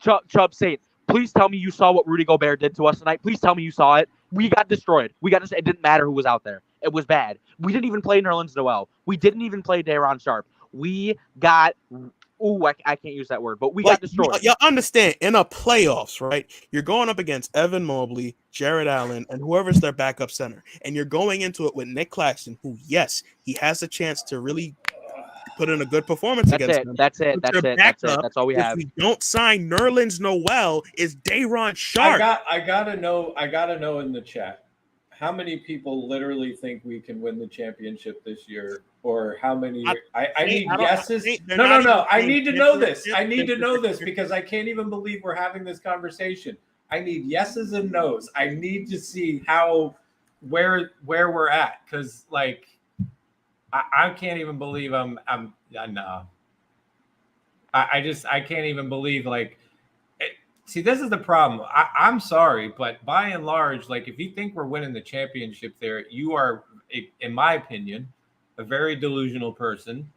Chubb Saint? Please tell me you saw what Rudy Gobert did to us tonight. Please tell me you saw it. We got destroyed. It didn't matter who was out there. It was bad. We didn't even play Nerlens Noel. We didn't even play Daron Sharp. We got. I can't use that word, but we got destroyed. You understand, in a playoffs, right? You're going up against Evan Mobley, Jared Allen, and whoever's their backup center. And you're going into it with Nick Claxton, who, yes, he has a chance to really put in a good performance against them. That's it. That's all we have. If we don't sign Nerlens Noel, is Daron Sharp. I gotta know in the chat, how many people literally think we can win the championship this year? Or how many? I need yeses. No. I need to know this. I need to know this because I can't even believe we're having this conversation. I need yeses and nos. I need to see where we're at, because, like, I can't even believe I'm no. I can't even believe see, this is the problem. I'm sorry, but by and large, like if you think we're winning the championship there, you are, in my opinion, a very delusional person.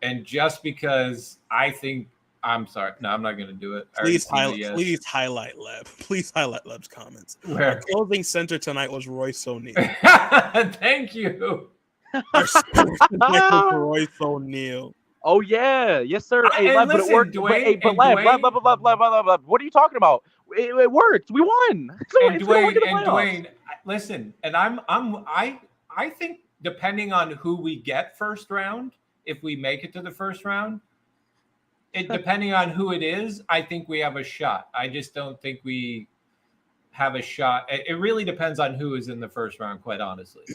And just because I think, I'm sorry, no, I'm not going to do it. Please highlight Leb. Please highlight Leb's comments. Where? Our closing center tonight was Royce O'Neal. Thank you. Our center tonight was Royce O'Neal. Oh yeah, yes sir. Hey, And Lev, but it listen, worked. Dwayne, But Lev, what are you talking about? It worked. We won. And Dwayne, listen, and I think depending on who we get first round, if we make it to the first round, depending on who it is, I think we have a shot. I just don't think we have a shot. It really depends on who is in the first round, quite honestly.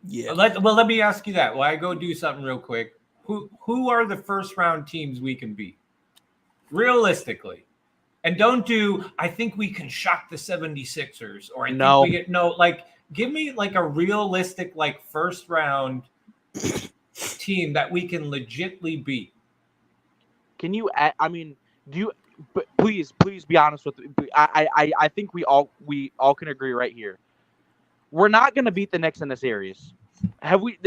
Yeah. Let me ask you that. While I go do something real quick. Who are the first round teams we can beat? Realistically. And don't do, I think we can shock the 76ers, or give me like a realistic first round team that we can legitimately beat. Can you, I mean, but please be honest with me. I think we all can agree right here. We're not going to beat the Knicks in the series. Have we?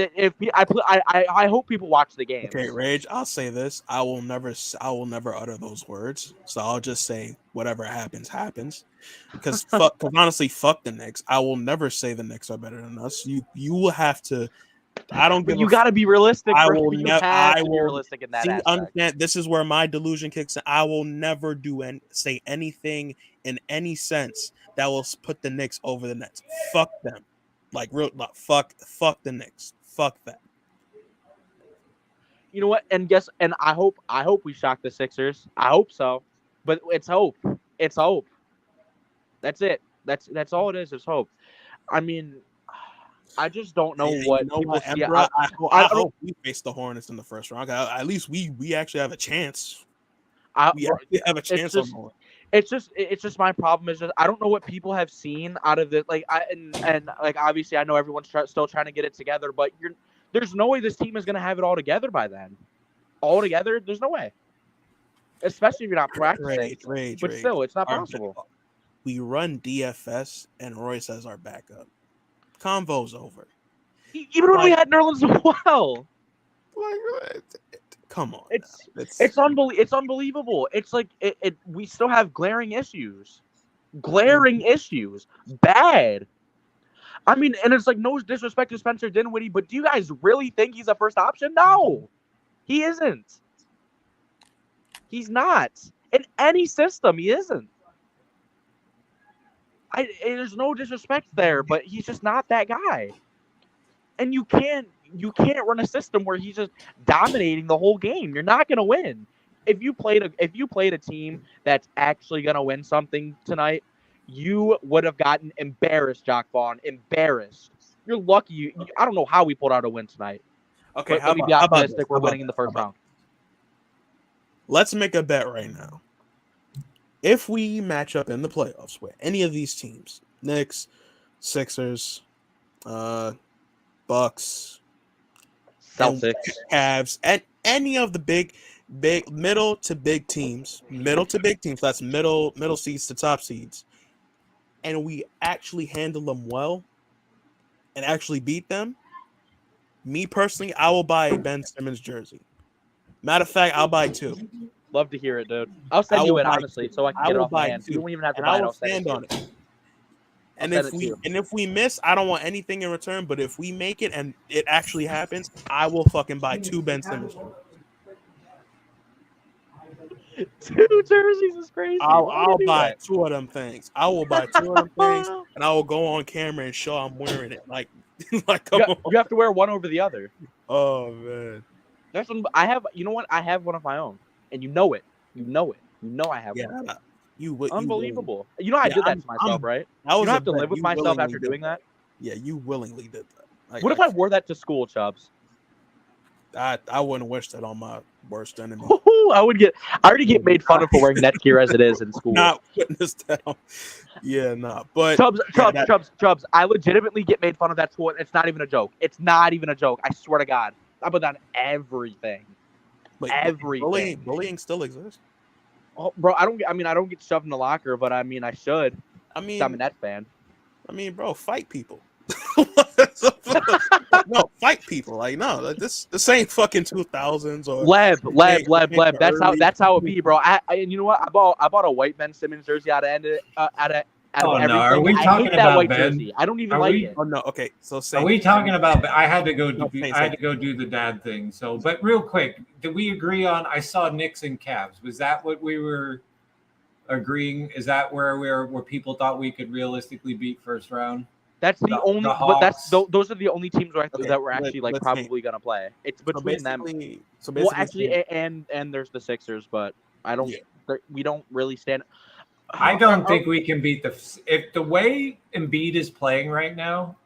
I hope people watch the game. Okay, Rage. I'll say this: I will never utter those words. So I'll just say whatever happens, happens. Because honestly, fuck the Knicks. I will never say the Knicks are better than us. You will have to. I don't. But you got to be realistic. I will never. I will be realistic in that aspect. Understand. This is where my delusion kicks in. I will never say anything in any sense that will put the Knicks over the Nets. Fuck them. Fuck the Knicks. Fuck that. You know what? And I hope we shock the Sixers. I hope so. But it's hope. It's hope. That's it. That's all it is. It's hope. I mean, I just don't know what people see. I hope we face the Hornets in the first round. At least we actually have a chance. We actually have a chance on the Hornets. It's just my problem is just I don't know what people have seen out of it. And obviously I know everyone's still trying to get it together, but there's no way this team is going to have it all together by then. All together, there's no way. Especially if you're not practicing. But still, it's not possible. We run DFS and Royce as our backup. Convo's over. Even when we had Nerlens as well. Come on. It's unbelievable. It's like we still have glaring issues. Bad. I mean, and it's like no disrespect to Spencer Dinwiddie, but do you guys really think he's a first option? No. He isn't. He's not. In any system, he isn't. There's no disrespect there, but he's just not that guy. And you can't run a system where he's just dominating the whole game. You're not going to win. If you played a team that's actually going to win something tonight, you would have gotten embarrassed, Jock Vaughn. Embarrassed. You're lucky. I don't know how we pulled out a win tonight. Okay, let me be optimistic. We're winning in the first round. Let's make a bet right now. If we match up in the playoffs with any of these teams, Knicks, Sixers, Bucks, Celtics, Cavs, and any of the big middle to big teams, that's middle seeds to top seeds, and we actually handle them well and actually beat them, me personally, I will buy a Ben Simmons jersey. Matter of fact, I'll buy 2. Love to hear it, dude. I'll send you it, honestly, so I can get it off my hand. You don't even have to buy it. I'll stand on it. And if we miss, I don't want anything in return. But if we make it and it actually happens, I will fucking buy 2 Ben Simmons. 2 jerseys is crazy. I'll buy 2 of them things. I will buy 2 of them things, and I will go on camera and show I'm wearing it. Come on. You have to wear one over the other. Oh man, that's one. I have. You know what? I have one of my own, and you know it. You know I have one. Unbelievable. I did that to myself, right? You don't have to live with myself after doing that. Yeah, you willingly did that. What if I wore that to school, Chubbs? I wouldn't wish that on my worst enemy. I already get made fun of for wearing net gear as it is in school. Not witness that. Yeah, nah. But Chubbs, I legitimately get made fun of that school. It's not even a joke. I swear to God. I put down everything. But everything. bullying still exists. Oh, bro, I don't get shoved in the locker, but I mean, I should. I I'm a mean, Nets fan. bro, fight people. No, fight people. Like, no, like, this ain't fucking 2000s or Leb. the That's how it early- be, bro. And you know what? I bought a white Ben Simmons jersey out of Oh, everything. no. Are we I talking hate that about white Ben? jersey. I don't even Are like we- it. Oh no, okay. So Are we talking about? I had to go. No, I had to go do the dad thing. So, but real quick, did we agree on? I saw Knicks and Cavs. Was that what we were agreeing? Is that where people thought we could realistically beat first round? That's the only. the But Hawks. those are the only teams that we're actually like let's probably gonna play. It's between them. So Well, basically, actually, and there's the Sixers, but I don't. Yeah. We don't really stand. I don't think we can beat if the way Embiid is playing right now.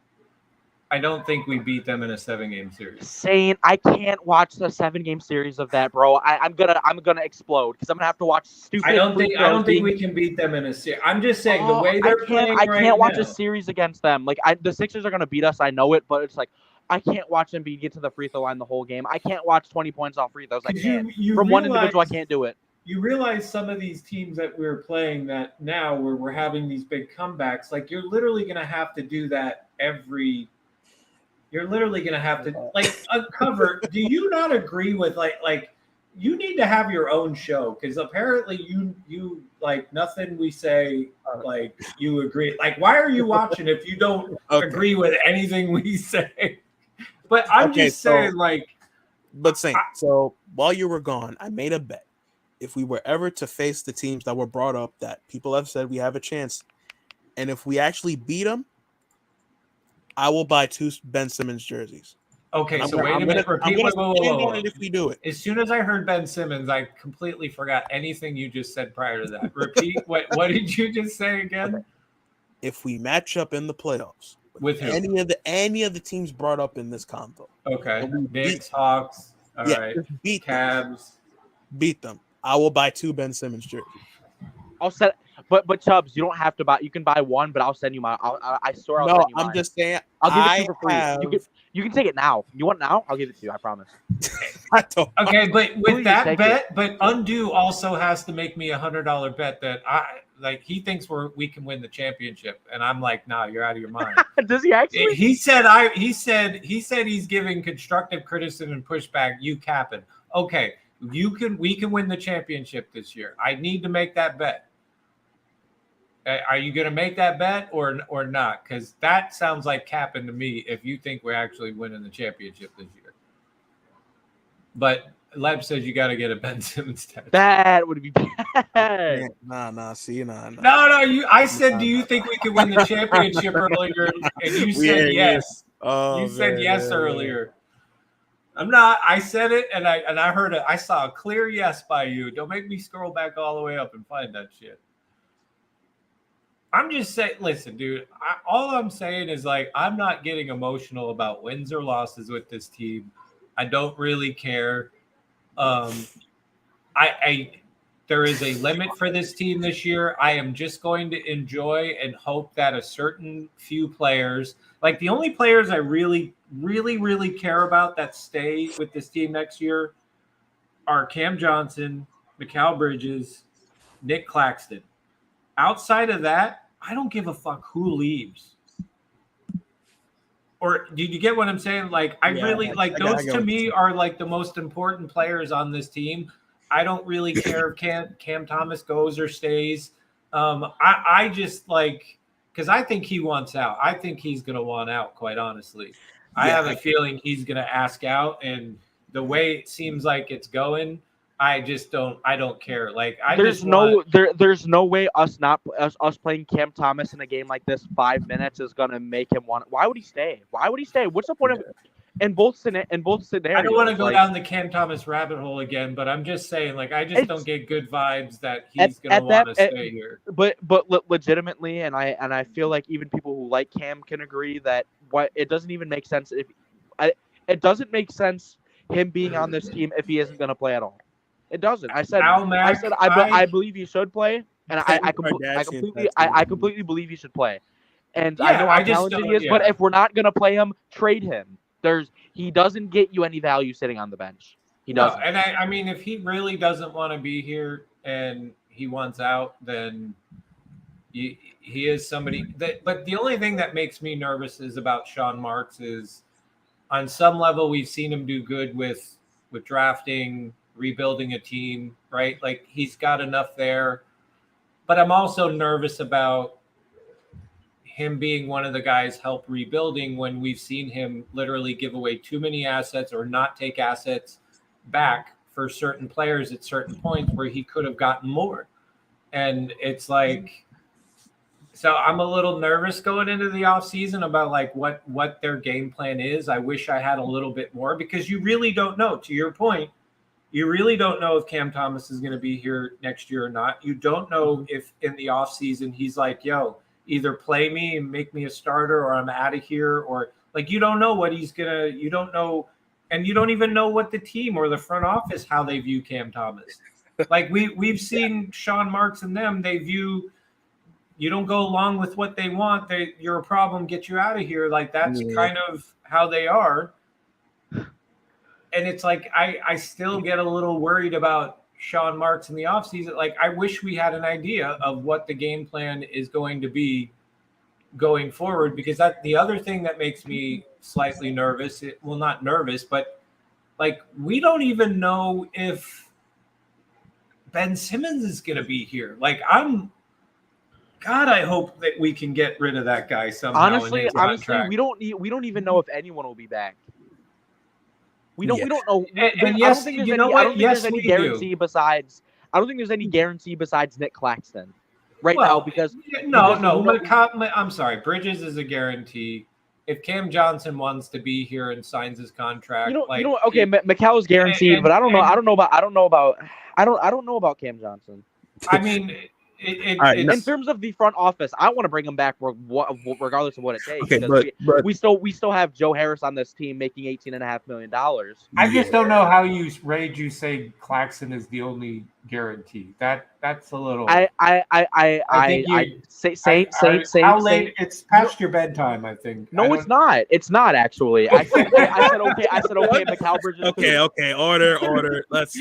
I don't think we beat them in a 7-game series. Saying I can't watch the 7-game series of that, bro. I'm gonna explode because I'm gonna have to watch stupid. I don't think we can beat them in a series. I'm just saying the way they're playing. I can't watch a series against them. Like the Sixers are gonna beat us. I know it, but it's like I can't watch Embiid get to the free throw line the whole game. I can't watch 20 points off free throws. I can't. From one individual, I can't do it. You realize some of these teams that we're playing that now where we're having these big comebacks, like you're literally gonna have to do that every. You're literally going to have to uncover. Do you not agree with like you need to have your own show because apparently you like nothing we say like you agree. Like why are you watching if you don't agree with anything we say? But I'm just saying so while you were gone, I made a bet. If we were ever to face the teams that were brought up that people have said we have a chance, and if we actually beat them, I will buy 2 Ben Simmons jerseys. Okay, so wait a minute. Whoa. If we do it. As soon as I heard Ben Simmons, I completely forgot anything you just said prior to that. Repeat. what did you just say again? Okay. If we match up in the playoffs with any of the teams brought up in this convo. Okay. Knicks, Hawks. All right. Beat Cavs. Beat them. I will buy 2 Ben Simmons jerseys. I'll set. But Chubbs, you don't have to buy. You can buy one, but I'll send you my. I swear I'll send you mine. I'm just saying. I'll give it to you for free. You can take it now. You want it now? I'll give it to you. I promise. I don't. Okay, but with that bet, but Undo also has to make me $100 bet that he thinks we can win the championship, and I'm like, nah, you're out of your mind. Does he actually? He said he's giving constructive criticism and pushback. You capping? Okay, we can win the championship this year. I need to make that bet. Are you going to make that bet or not? Because that sounds like capping to me if you think we're actually winning the championship this year. But Leb says you got to get a Ben Simmons tattoo. That would be bad. Nah. See, nah. No. I said, do you think we can win the championship earlier? And you said yes. Oh, you said yes earlier. I'm not. I said it, and I heard it. I saw a clear yes by you. Don't make me scroll back all the way up and find that shit. I'm just saying, listen, dude, all I'm saying is I'm not getting emotional about wins or losses with this team. I don't really care. There is a limit for this team this year. I am just going to enjoy and hope that a certain few players, like the only players I really, really, really care about that stay with this team next year are Cam Johnson, Mikal Bridges, Nick Claxton. Outside of that, I don't give a fuck who leaves. Or do you get what I'm saying? Those to me are the most important players on this team. I don't really care if Cam Thomas goes or stays. I just because I think he wants out. I think he's going to want out, quite honestly. I have a feeling he's going to ask out, and the way it seems like it's going, I don't care. There's no way us playing Cam Thomas in a game like this 5 minutes is gonna make him want. Why would he stay? What's the point of in both scenarios? I don't want to go down the Cam Thomas rabbit hole again, but I'm just saying, I just don't get good vibes that he's gonna want to stay here. But legitimately, and I feel like even people who like Cam can agree that it doesn't even make sense it doesn't make sense him being on this team if he isn't gonna play at all. It doesn't. I believe he should play, and I completely believe he should play. And I know how talented he is, but if we're not gonna play him, trade him. He doesn't get you any value sitting on the bench. He No, doesn't. and I mean, if he really doesn't want to be here and he wants out, then he is somebody that. But the only thing that makes me nervous is about Sean Marks is on some level we've seen him do good with drafting, rebuilding a team, right? Like he's got enough there. But I'm also nervous about him being one of the guys help rebuilding when we've seen him literally give away too many assets or not take assets back for certain players at certain points where he could have gotten more. And it's like, so I'm a little nervous going into the offseason about like what their game plan is. I wish I had a little bit more because you really don't know. To your point, you really don't know if Cam Thomas is going to be here next year or not. You don't know if in the offseason he's like, yo, either play me and make me a starter or I'm out of here. Or like, you don't know what he's going to, you don't know. And you don't even know what the team or the front office, how they view Cam Thomas. Like we've seen Sean Marks and them, they view, you don't go along with what they want. You're a problem, get you out of here. Like that's kind of how they are. And it's like I still get a little worried about Sean Marks in the offseason. Like I wish we had an idea of what the game plan is going to be going forward, because that the other thing that makes me slightly nervous, well, not nervous, but like we don't even know if Ben Simmons is going to be here. Like God, I hope that we can get rid of that guy somehow. Honestly, we don't even know if anyone will be back. We don't know. And yes, I don't think there's any guarantee besides. I don't think there's any guarantee besides Nick Claxton now because I'm sorry. Bridges is a guarantee. If Cam Johnson wants to be here and signs his contract, Mikal is guaranteed, but I don't know about Cam Johnson. I mean, in terms of the front office, I want to bring him back regardless of what it takes. Okay, but we still have Joe Harris on this team making $18.5 million. I just don't know how you say Claxton is the only guarantee. That's a little. How late? It's past your bedtime, I think. No, it's not. It's not actually. I said okay. Mikal Bridges. Okay. Order. Let's.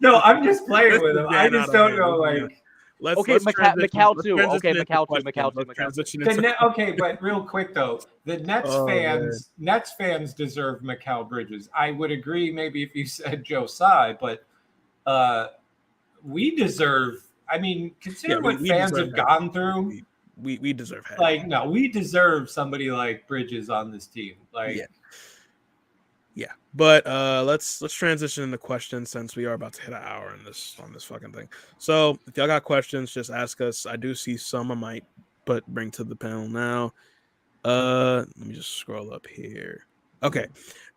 No, I'm just playing with him. I just don't know, like. Mikal too. Okay, Mikal too. Okay, but real quick though, the Nets fans deserve Mikal Bridges. I would agree, maybe if you said Joe Tsai, but we deserve. I mean, consider what fans have gone through. We deserve. Like, no, we deserve somebody like Bridges on this team. Like. Yeah, but let's transition into questions since we are about to hit an hour on this fucking thing. So if y'all got questions, just ask us. I do see some I might bring to the panel now. Let me just scroll up here. Okay,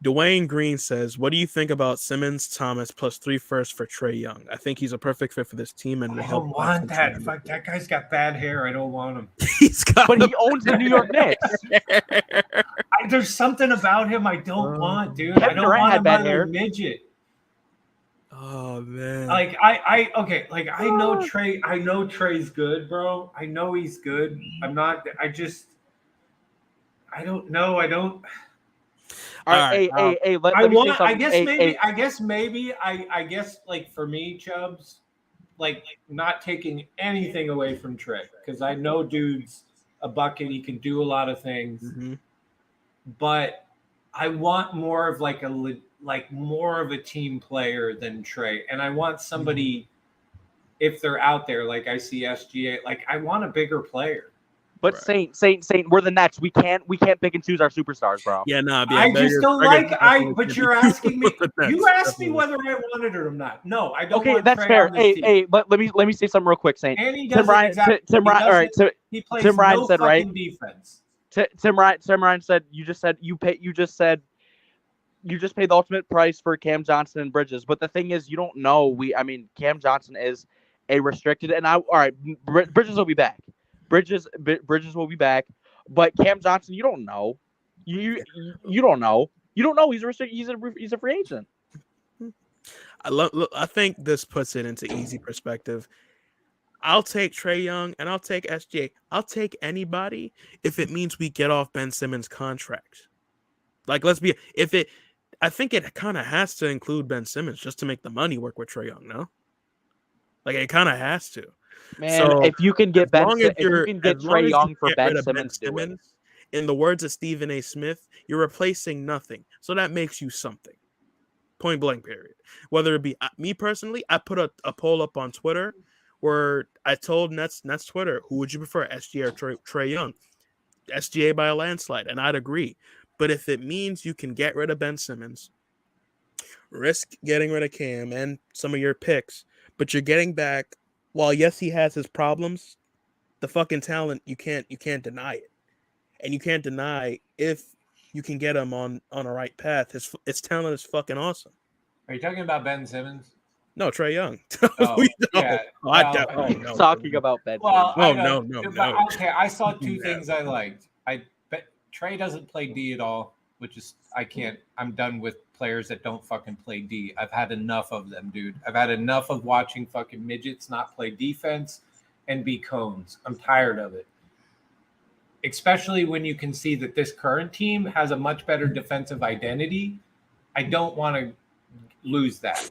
Dwayne Green says, "What do you think about Simmons, Thomas plus 3 firsts for Trae Young? I think he's a perfect fit for this team and will help." I don't want that. Fuck, that guy's got bad hair. I don't want him. He owns the New York Knicks. There's something about him I don't want, dude. I don't want him on a midget. Oh man. Like I know Trae. I know Trae's good, bro. I know he's good. I'm not. I don't know. I don't. All right, hey. I guess maybe. Like for me, Chubbs, like not taking anything away from Trae, because I know dude's a bucket. He can do a lot of things, but I want more of more of a team player than Trae, and I want somebody. If they're out there, like I see SGA, like I want a bigger player. But right. Saint, we're the Nets. We can't pick and choose our superstars, bro. Yeah, no. I just don't like. But you're asking me. You asked me whether I wanted it or not. No, I don't. Okay, that's fair. Hey, but let me say something real quick, Saint. Tim Ryan. All right. He plays Tim Ryan said right. Defense. Tim Ryan said you just paid the ultimate price for Cam Johnson and Bridges. But the thing is, you don't know. Cam Johnson is a restricted, and all right, Bridges will be back. Bridges will be back, but Cam Johnson, you don't know. You don't know. You don't know. He's a free agent. I think this puts it into easy perspective. I'll take Trae Young and I'll take SGA. I'll take anybody if it means we get off Ben Simmons' contract. Like, I think it kind of has to include Ben Simmons just to make the money work with Trae Young. No, like it kind of has to. Man, So if you can get if you can get as long Trae as you Young for get rid Ben of Ben Simmons, do it. Simmons, in the words of Stephen A. Smith, you're replacing nothing. So that makes you something. Point blank, period. Whether it be me personally, I put a poll up on Twitter where I told Nets Twitter, who would you prefer, SGA or Trae Young? SGA by a landslide, and I'd agree. But if it means you can get rid of Ben Simmons, risk getting rid of Cam and some of your picks, but you're getting back, while yes, he has his problems, the fucking talent, you can't deny it. And you can't deny if you can get him on a right path. His talent is fucking awesome. Are you talking about Ben Simmons? No, Trae Young. Oh, yeah. No. Talking about Ben Well, Simmons. No. Okay, I saw two things I liked. I bet Trey doesn't play D at all, which is I can't. I'm done with players that don't fucking play D. I've had enough of them, dude. I've had enough of watching fucking midgets not play defense and be cones. I'm tired of it. Especially when you can see that this current team has a much better defensive identity. I don't want to lose that.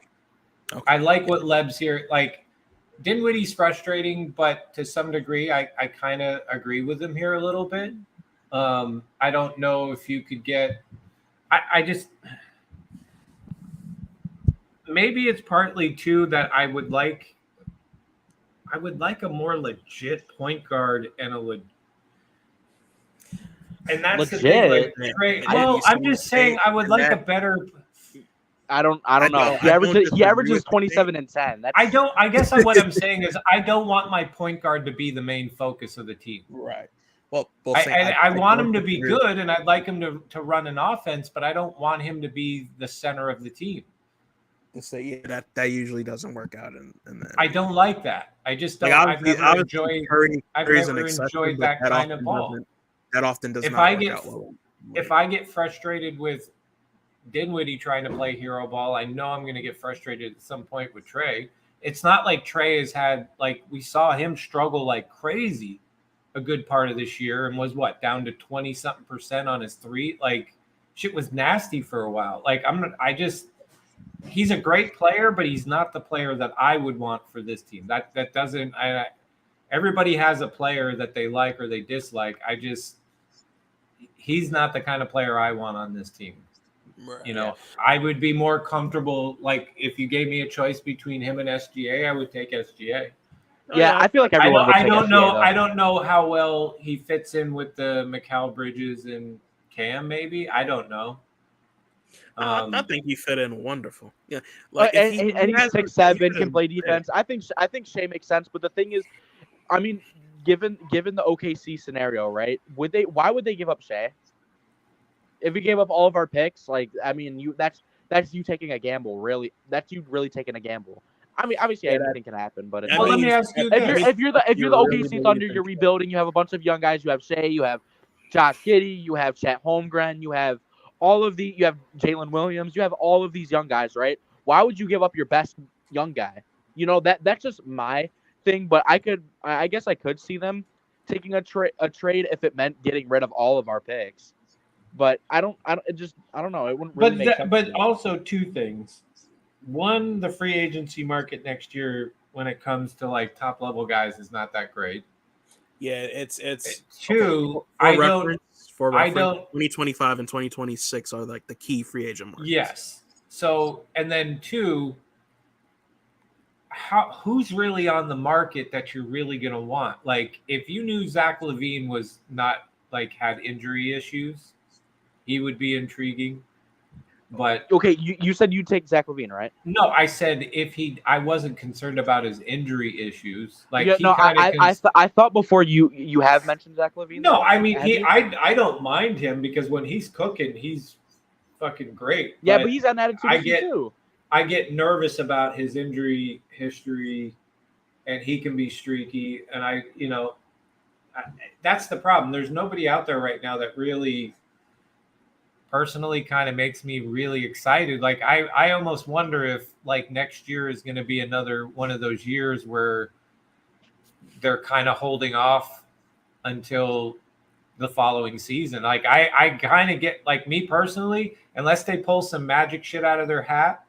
Okay. I like what Leb's here. Like, Dinwiddie's frustrating, but to some degree, I kind of agree with him here a little bit. I don't know if you could get. I just maybe it's partly too that I would like a more legit point guard and and that's Legit? the thing. Like, Trey, well, I'm just saying I would like a better. I don't know. He averages 27 and 10. I guess what I'm saying is I don't want my point guard to be the main focus of the team. Right. Well I want him to be good, and I'd like him to run an offense, but I don't want him to be the center of the team. Say that usually doesn't work out, and I don't like that. I just don't. Like, I've never enjoyed that kind of ball. That often does not work out well. If I get frustrated with Dinwiddie trying to play hero ball, I know I'm going to get frustrated at some point with Trey. It's not like Trey has had, like, we saw him struggle like crazy a good part of this year and was down to 20-something% on his three. Like, shit was nasty for a while. Like, he's a great player, but he's not the player that I would want for this team. That doesn't, everybody has a player that they like or they dislike. He's not the kind of player I want on this team. I would be more comfortable. Like, if you gave me a choice between him and SGA, I would take SGA. Yeah, I feel like everyone would take SGA, I don't know how well he fits in with the Mikal Bridges and Cam. Maybe I don't know. I think he fit in wonderful. Yeah, like and he's 6'7", can play defense. I think Shea makes sense, but the thing is, I mean, given the OKC scenario, right? Why would they give up Shea? If we gave up all of our picks, like, I mean, that's you taking a gamble. Really, that's you really taking a gamble. I mean, obviously, anything can happen, but let me ask you this: if you're the OKC Thunder, you're rebuilding. You have a bunch of young guys. You have Shea, you have Josh Giddey, you have Chet Holmgren, you have you have Jalen Williams, you have all of these young guys, right? Why would you give up your best young guy? That's just my thing, but I guess I could see them taking a trade if it meant getting rid of all of our picks. But I don't know. It wouldn't really make sense. But also two things. One, the free agency market next year when it comes to like top level guys is not that great. Yeah, it's two. I don't 2025 and 2026 are like the key free agent markets. Yes. So, and then two, who's really on the market that you're really going to want? Like, if you knew Zach LaVine was not like had injury issues, he would be intriguing. But okay, you said you'd take Zach LaVine, right? No, I said I wasn't concerned about his injury issues. Like, I thought before you have mentioned Zach LaVine. No, I mean I don't mind him because when he's cooking, he's fucking great. Yeah, but he's an attitude too. I get nervous about his injury history, and he can be streaky. And that's the problem. There's nobody out there right now that really personally kind of makes me really excited. Like, I almost wonder if like next year is going to be another one of those years where they're kind of holding off until the following season. Like I kind of get, like, me personally, unless they pull some magic shit out of their hat.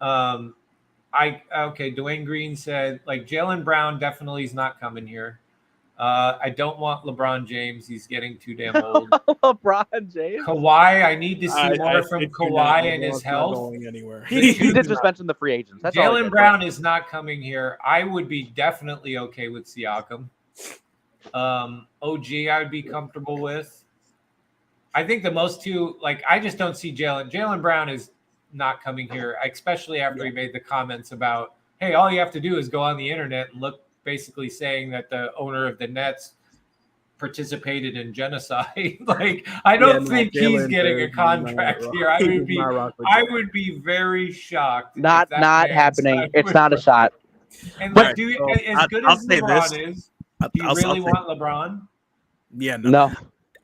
Dwayne Green said, like, Jaylen Brown definitely is not coming here. I don't want LeBron James. He's getting too damn old. LeBron James. Kawhi, I need to see more from Kawhi and his health. Not going anywhere. He did just mention the free agents. That's all Jaylen Brown is not coming here. I would be definitely okay with Siakam. OG, I would be comfortable with. I think the most two, like, I just don't see Jaylen Brown is not coming here, especially after he made the comments about, hey, all you have to do is go on the internet and look, basically saying that the owner of the Nets participated in genocide. Like, I don't think he's getting a contract here. I would be very shocked. Not happening. It's not a shot. And like, as good as LeBron is, do you really want LeBron? Yeah, no.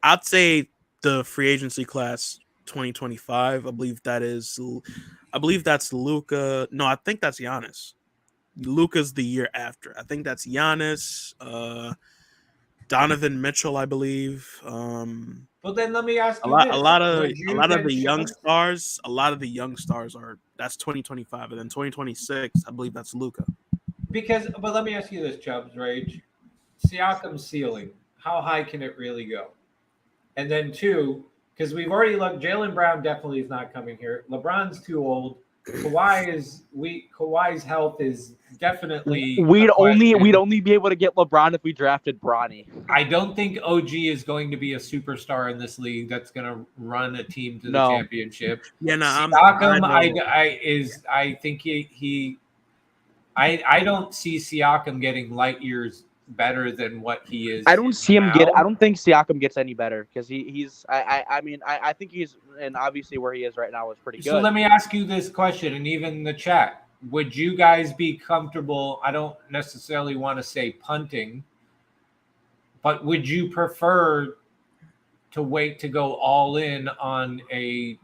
I'd say the free agency class 2025. I believe that's Luka. No, I think that's Giannis. Luka's the year after. I think that's Giannis, Donovan Mitchell, I believe. Well, then let me ask you a lot of the young stars. A lot of the young stars that's 2025, and then 2026. I believe that's Luka. But let me ask you this, Chubbs, Rage. Siakam's ceiling. How high can it really go? And then two, because we've already looked, Jaylen Brown definitely is not coming here. LeBron's too old. Kawhi's health is definitely. We'd only be able to get LeBron if we drafted Bronny. I don't think OG is going to be a superstar in this league that's going to run a team to the championship. Yeah, no, Siakam, I think I don't see Siakam getting light years better than what he is. I don't see him I don't think Siakam gets any better because I think he's, and obviously where he is right now is pretty good. So let me ask you this question, and even the chat, would you guys be comfortable? I don't necessarily want to say punting, but would you prefer to wait to go all in on a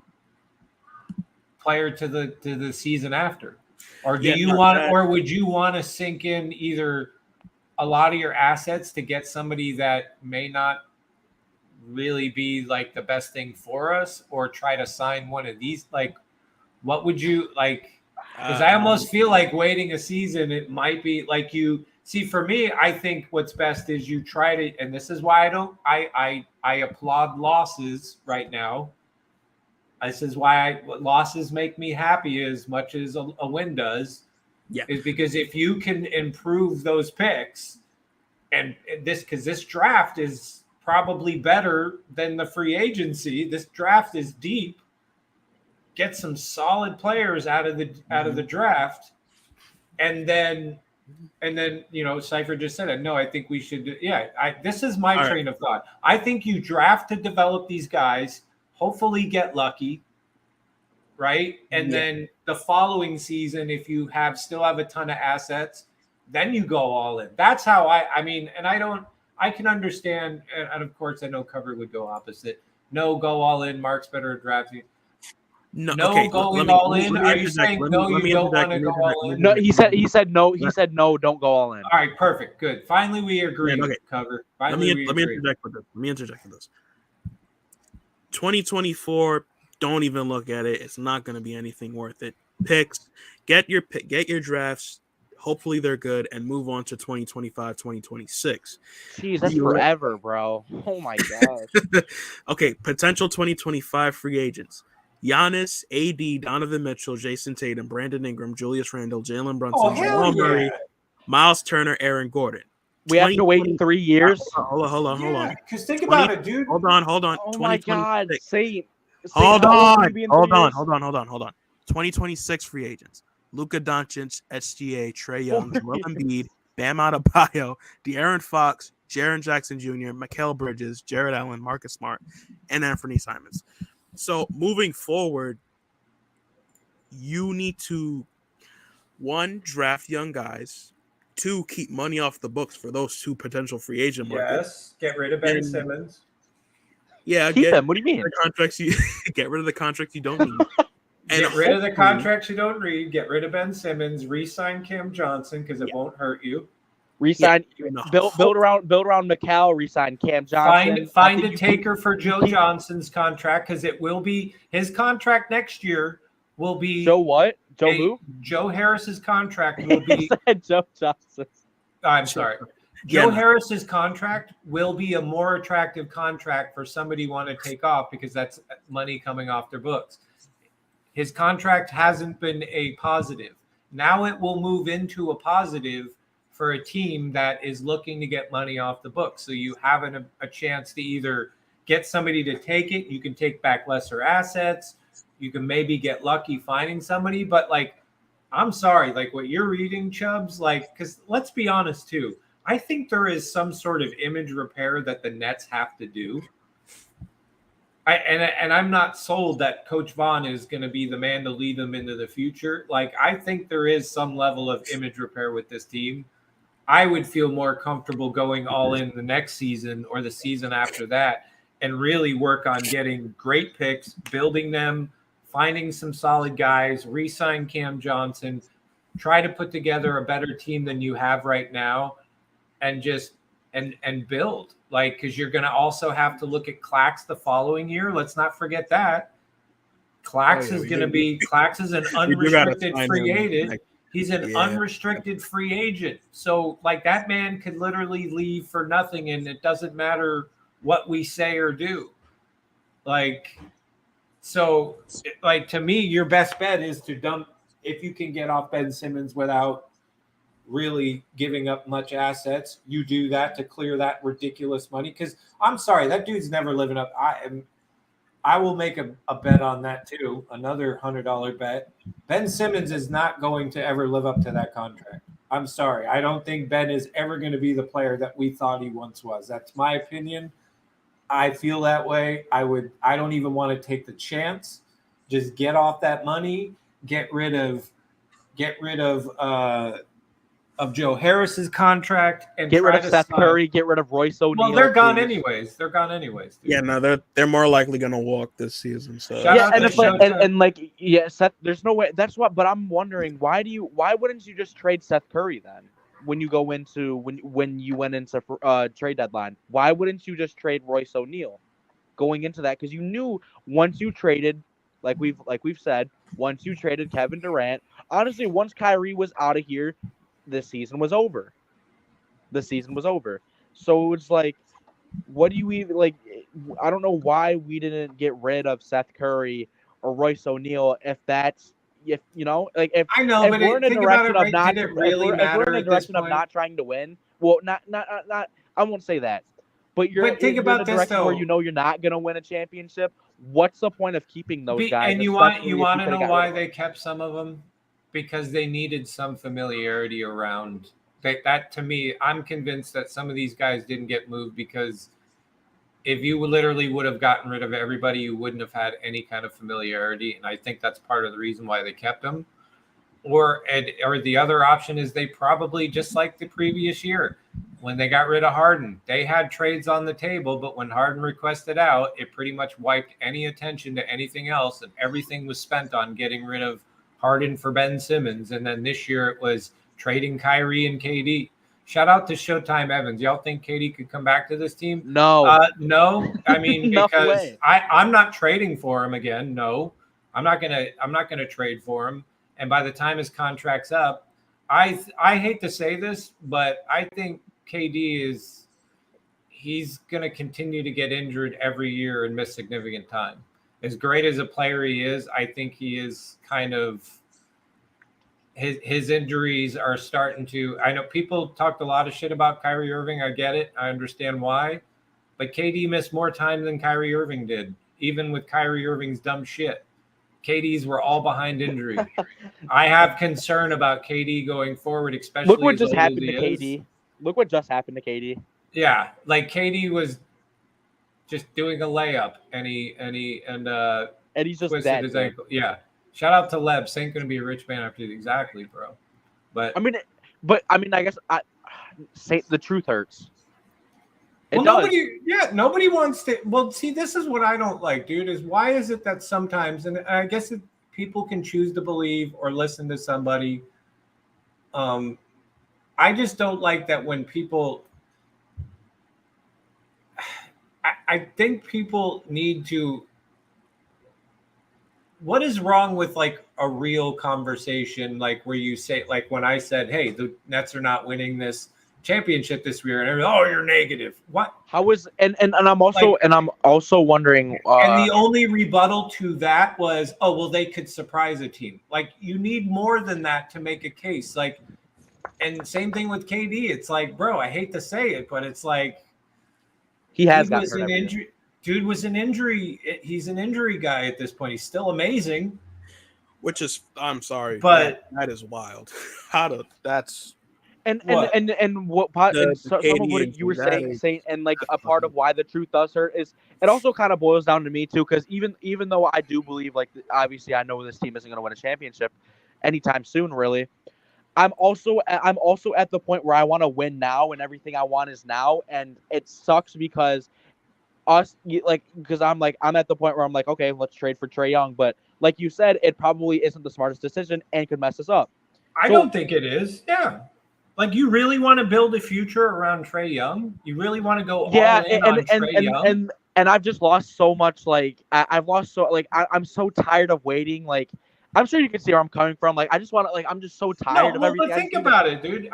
player to the season after, or would you want to sink in either a lot of your assets to get somebody that may not really be like the best thing for us, or try to sign one of these? Like, what would you like? Because I almost feel like waiting a season, it might be like you see, for me, I think what's best is you try to, and this is why I applaud losses right now. This is why losses make me happy as much as a win does. Yeah, is because if you can improve those picks, and this draft is probably better than the free agency. This draft is deep. Get some solid players out of the draft, and then Cypher just said it. No, I think we should. This is my train of thought. I think you draft to develop these guys. Hopefully, get lucky. Right. And then the following season, if you still have a ton of assets, then you go all in. That's how I can understand. And of course, I know Cover would go opposite. No, go all in. Mark's better at drafting. No, okay, going all in. Are you saying no? You don't want to go all in? No, he said no. He said no. Don't go all in. All right, perfect, good. Finally, we agree. Okay. Cover. Finally, let me interject with this. 2024. Don't even look at it. It's not going to be anything worth it. Picks, get your drafts. Hopefully they're good, and move on to 2025, 2026. Jeez, that's forever, bro. Oh my gosh. Okay, potential 2025 free agents: Giannis, AD, Donovan Mitchell, Jason Tatum, Brandon Ingram, Julius Randle, Jalen Brunson, Jamal Murray, Miles Turner, Aaron Gordon. We have to wait 3 years. Hold on. Because think about it, dude. Hold on. Oh my God, Saint. Hold on. 2026 free agents: Luka Doncic, SGA, Trae Young, Joel Embiid, Bam Adebayo, De'Aaron Fox, Jaren Jackson Jr., Mikal Bridges, Jared Allen, Marcus Smart, and Anthony Simons. So moving forward, you need to, 1, draft young guys. 2, keep money off the books for those 2 potential free agent markets. Yes, get rid of Ben Simmons. Yeah, keep them. What do you mean? Get rid of the contracts you don't need. And get rid of the contracts you don't need. Get rid of Ben Simmons. Re-sign Cam Johnson because it won't hurt you. Resign, no. build around Mikal. Resign Cam Johnson. Find a taker for Joe Johnson's contract, because it will be his contract next year. Will be Joe what? Joe who? Joe Harris's contract will be. Joe Johnson. I'm sorry. Joe Harris's contract will be a more attractive contract for somebody want to take off, because that's money coming off their books. His contract hasn't been a positive. Now it will move into a positive for a team that is looking to get money off the books. So you have a chance to either get somebody to take it. You can take back lesser assets. You can maybe get lucky finding somebody. But, like, I'm sorry, like what you're reading, Chubbs, like, because let's be honest too. I think there is some sort of image repair that the Nets have to do. And I'm not sold that Coach Vaughn is going to be the man to lead them into the future. Like, I think there is some level of image repair with this team. I would feel more comfortable going all in the next season or the season after that and really work on getting great picks, building them, finding some solid guys, re-sign Cam Johnson, try to put together a better team than you have right now, and just and build. Like, because you're going to also have to look at Clax the following year. Let's not forget that. Clax is going to be – Clax is an unrestricted free agent. He's an unrestricted free agent. So, like, that man could literally leave for nothing, and it doesn't matter what we say or do. Like, so, like, to me, your best bet is to dump – if you can get off Ben Simmons without really giving up much assets, you do that to clear that ridiculous money. Because I'm sorry, that dude's never living up. I will make a bet on that too. Another $100 bet. Ben Simmons is not going to ever live up to that contract. I'm sorry. I don't think Ben is ever going to be the player that we thought he once was. That's my opinion. I feel that way. I don't even want to take the chance. Just get off that money. Get rid of Joe Harris's contract, and get rid of Seth Curry, get rid of Royce O'Neal. Well, they're gone anyways. Dude. Yeah, no, they're more likely going to walk this season. So Seth. There's no way. That's what. But I'm wondering, why wouldn't you just trade Seth Curry then? When you go into when you went into trade deadline, why wouldn't you just trade Royce O'Neal going into that? Because you knew once you traded, like we've said, once you traded Kevin Durant, honestly, once Kyrie was out of here, the season was over. So it's like, what do you even like? I don't know why we didn't get rid of Seth Curry or Royce O'Neal if you know, like if I know, if but we're in a direction of not did it really matter if we're in a at this direction of point? not trying to win. Well, not I won't say that. But think about in a this, direction where though. you know you're not going to win a championship. What's the point of keeping those guys? And you want to know why they kept some of them? Because they needed some familiarity around that. To me, I'm convinced that some of these guys didn't get moved because if you literally would have gotten rid of everybody, you wouldn't have had any kind of familiarity. And I think that's part of the reason why they kept them. Or the other option is they probably, just like the previous year, when they got rid of Harden, they had trades on the table, but when Harden requested out, it pretty much wiped any attention to anything else, and everything was spent on getting rid of Harden for Ben Simmons. And then this year it was trading Kyrie and KD. Shout out to Showtime Evans. Y'all think KD could come back to this team? No. No. I mean, No because way. I'm not trading for him again. No, I'm not gonna trade for him. And by the time his contract's up, I hate to say this, but I think KD he's gonna continue to get injured every year and miss significant time. As great as a player he is, I think he is kind of his injuries are starting to. I know people talked a lot of shit about Kyrie Irving. I get it. I understand why. But KD missed more time than Kyrie Irving did, even with Kyrie Irving's dumb shit. KD's were all behind injury. I have concern about KD going forward, especially Look what just happened to KD. Look what just happened to KD. Yeah, like KD was just doing a layup, and he's just twisted dead, his ankle. Yeah. Shout out to Lebs. Ain't gonna be a rich man after exactly, bro. But I mean, I guess say the truth hurts. Nobody wants to. Well, see, this is what I don't like, dude. Is why is it that sometimes, and I guess people can choose to believe or listen to somebody. I I just don't like that when people. I think people need to. What is wrong with like a real conversation, like where you say, like when I said, "Hey, the Nets are not winning this championship this year," and everyone, "Oh, you're negative." What? How is and I'm also Like, and I'm also wondering. and the only rebuttal to that was, "Oh, well, they could surprise a team." Like you need more than that to make a case. Like, and same thing with KD. It's like, bro, I hate to say it, but it's like he has dude gotten was hurt an every year. injury. Dude was an injury. He's an injury guy at this point. He's still amazing, Which is, I'm sorry, but that is wild. How to that's And what? what part and the some of KD what you were injury, that is saying and like a part of why the truth does hurt is it also kind of boils down to me too, because even though I do believe, like, obviously I know this team isn't going to win a championship anytime soon, really. I'm also at the point where I want to win now, and everything I want is now, and it sucks because because I'm at the point where I'm like, okay, let's trade for Trae Young, but like you said, it probably isn't the smartest decision and could mess us up. I don't think it is. Yeah. Like you really want to build a future around Trae Young? You really want to go all in on Trae Young? And I've just lost so much. Like I've lost so I'm so tired of waiting. Like I'm sure you can see where I'm coming from. Like I just want to I'm just so tired of everything. But think about it, dude.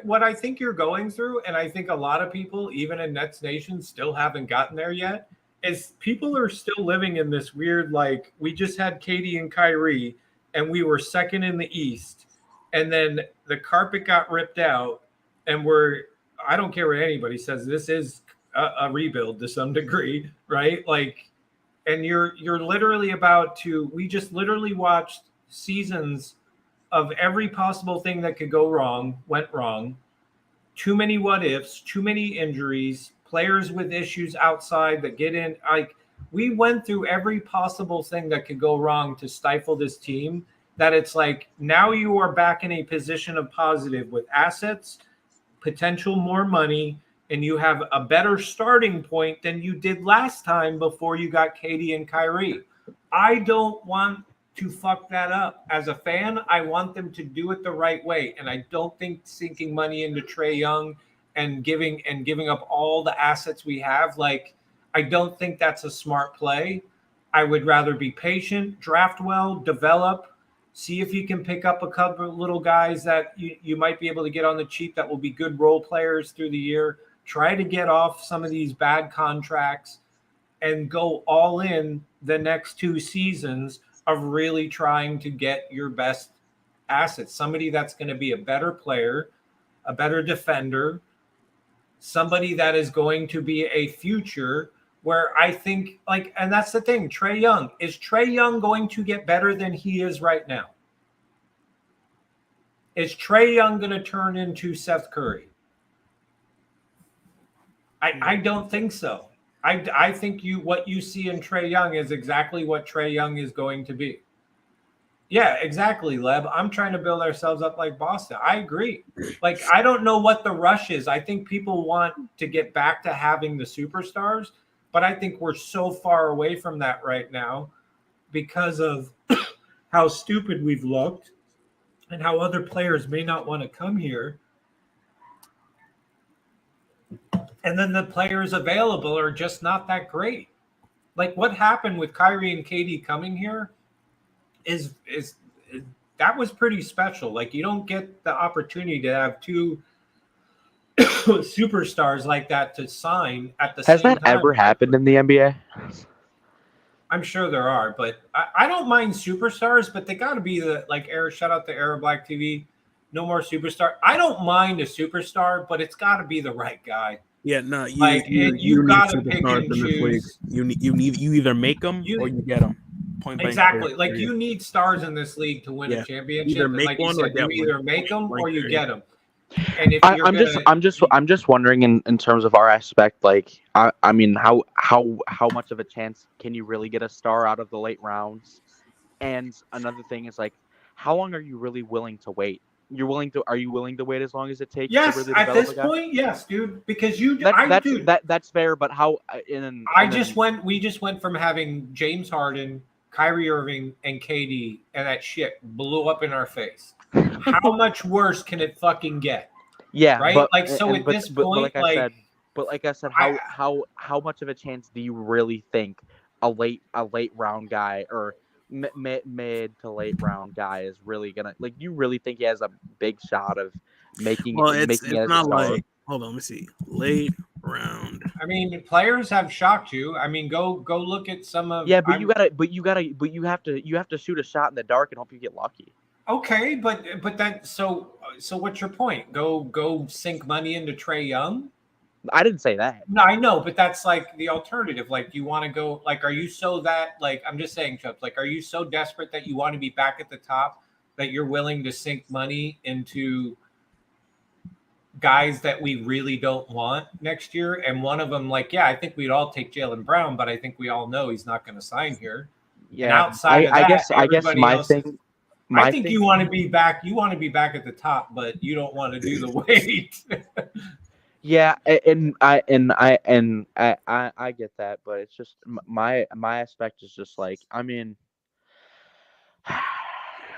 What I think you're going through, and I think a lot of people, even in Nets Nation, still haven't gotten there yet, is people are still living in this weird, like, we just had Katie and Kyrie, and we were second in the East, and then the carpet got ripped out, and I don't care what anybody says, this is a rebuild to some degree, right? Like, and you're literally we just literally watched seasons of every possible thing that could go wrong went wrong. Too many what ifs, too many injuries, players with issues outside that get in. Like we went through every possible thing that could go wrong to stifle this team. That it's like now you are back in a position of positive with assets, potential more money, and you have a better starting point than you did last time before you got Katie and Kyrie. I don't want to fuck that up. As a fan, I want them to do it the right way. And I don't think sinking money into Trae Young and giving up all the assets we have, like, I don't think that's a smart play. I would rather be patient, draft well, develop, see if you can pick up a couple of little guys that you might be able to get on the cheap that will be good role players through the year. Try to get off some of these bad contracts and go all in the next 2 seasons of really trying to get your best assets. Somebody that's going to be a better player, a better defender, somebody that is going to be a future where I think, like, and that's the thing, Trae Young. Is Trae Young going to get better than he is right now? Is Trae Young going to turn into Seth Curry? I don't think so. I think what you see in Trae Young is exactly what Trae Young is going to be. Yeah, exactly, Leb. I'm trying to build ourselves up like Boston. I agree. Like, I don't know what the rush is. I think people want to get back to having the superstars, but I think we're so far away from that right now because of how stupid we've looked and how other players may not want to come here. And then the players available are just not that great. Like what happened with Kyrie and KD coming here is that was pretty special. Like you don't get the opportunity to have 2 superstars like that to sign at the same time. Has that ever happened in the NBA? I'm sure there are, but I don't mind superstars, but they got to be shout out to Era Black TV. No more superstar. I don't mind a superstar, but it's got to be the right guy. Yeah, no, you got to pick and choose. You either make them or you get them. Point exactly. Like you need stars in this league to win a championship. Either make like one you said, or you either make them or you get them. And if I'm just wondering in terms of our aspect, like I mean, how much of a chance can you really get a star out of the late rounds? And another thing is like, how long are you really willing to wait? Are you willing to wait as long as it takes? Yes, to really at this point, yes, dude. Because that's fair. But how? We just went from having James Harden, Kyrie Irving, and KD, and that shit blew up in our face. How much worse can it fucking get? Yeah, right? but Like, so at this but point, like, like I said, I how much of a chance do you really think a late round guy or mid to late round guy is really gonna like? You really think he has a big shot of making Well, making it as a not star? like, hold on, let me see. Late round. I mean, players have shocked you. I mean, go look at some of. Yeah, but you have to shoot a shot in the dark and hope you get lucky. Okay, but that so what's your point? Go sink money into Trey Young? I didn't say that. No, I know, but that's like the alternative. Like, you want to go, like, are you so that, like, I'm just saying, Chubbs, like, are you so desperate that you want to be back at the top that you're willing to sink money into guys that we really don't want next year? And one of them, like, yeah, I think we'd all take Jaylen Brown, but I think we all know he's not going to sign here. Yeah, and outside of that, I guess everybody my else thing. I think you want to be back. You want to be back at the top, but you don't want to do the wait. Yeah, and I get that, but it's just my aspect is just like, I mean,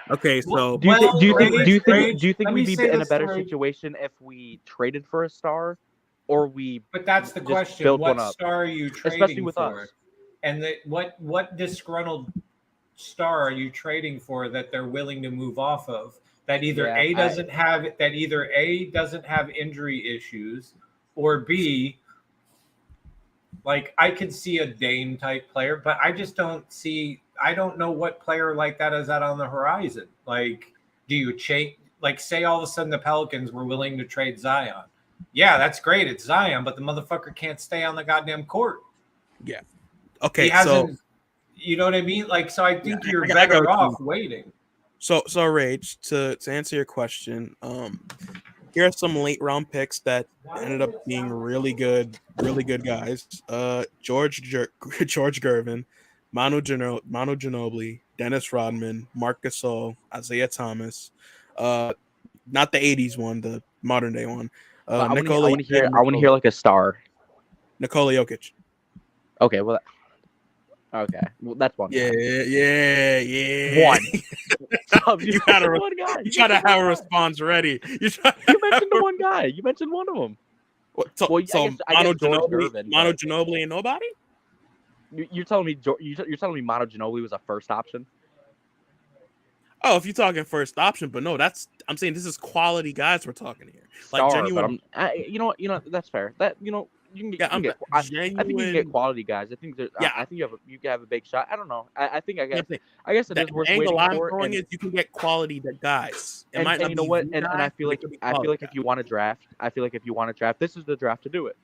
Okay, so do you think let me we'd be say in a this, better Rage. situation if we traded for a star, or we But that's the just question. built What one up, star are you especially trading with for? us? And what disgruntled star are you trading for that they're willing to move off of? That either A doesn't have injury issues, or B, like, I could see a Dame type player, but I don't know what player like that is out on the horizon. Like, do you change, like, say all of a sudden the Pelicans were willing to trade Zion? Yeah, that's great. It's Zion, but the motherfucker can't stay on the goddamn court. yeah. He Okay, hasn't, you know what I mean? Like, so I think you're I got better what you off waiting. so Rage, to answer your question, here are some late round picks that ended up being really good guys. George Gervin, Manu Ginobili, Dennis Rodman, Marc Gasol, Isaiah Thomas, not the '80s one, the modern day one. I want to hear like a star. Nikola Jokic. Okay, well, that's one. Yeah. One. You gotta one guy. You try to have a response ready. You mentioned the one guy. You mentioned one of them. So I guess Manu Ginobili and nobody? You're telling me Manu Ginobili was a first option? Oh, if you're talking first option, but no, I'm saying this is quality guys we're talking here. Like, Star, genuine. but you know that's fair. That you can get. I think you can get quality guys. I think I think you have a big shot. I don't know. I guess it is worth waiting for. Going is you can get quality guys. And you know what? And I feel like if you want to draft, this is the draft to do it.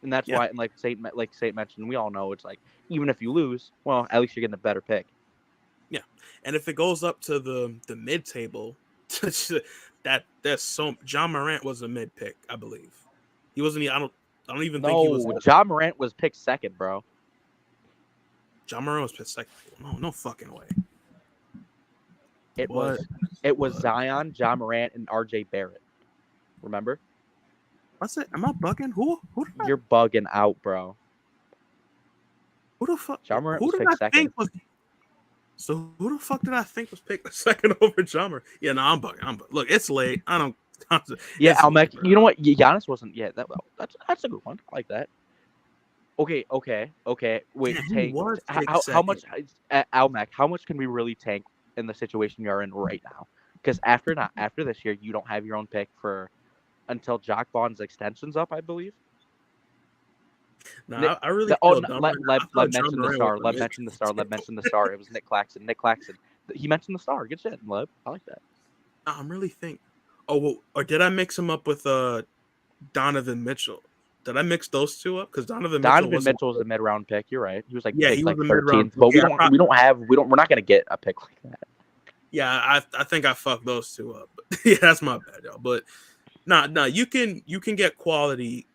And that's why, and like Saint mentioned, we all know it's like, even if you lose, well, at least you're getting a better pick. Yeah, and if it goes up to the mid table, John Morant was a mid pick, I believe. He wasn't. I don't even think he was. John Morant was picked second, bro. John Morant was picked second. No fucking way. It was Zion, John Morant, and RJ Barrett. Remember? What's it? Am I bugging? Who? You're bugging out, bro. Who the fuck? John Morant was picked second. So who the fuck did I think was picked second over John Morant? Yeah, no, I'm bugging. Look, it's late. I don't. Yeah, Almec. You know what? Giannis wasn't. Yeah, that's a good one. I like that. Okay. Wait, tank. How much? Almec, how much can we really tank in the situation you're in right now? Because after this year, you don't have your own pick until Jock Vaughn's extension's up, I believe. No, I really. Let mention the star. Let mention the star. It was Nick Claxton. He mentioned the star. Good shit, Leb. I like that. I'm really thinking. Oh, well, or did I mix him up with Donovan Mitchell? Did I mix those two up? Because Donovan Mitchell was a mid-round pick. You're right. He was like, he was 13th. But we're not gonna get a pick like that. Yeah, I think I fucked those two up. Yeah, that's my bad, y'all. But no, you can get quality.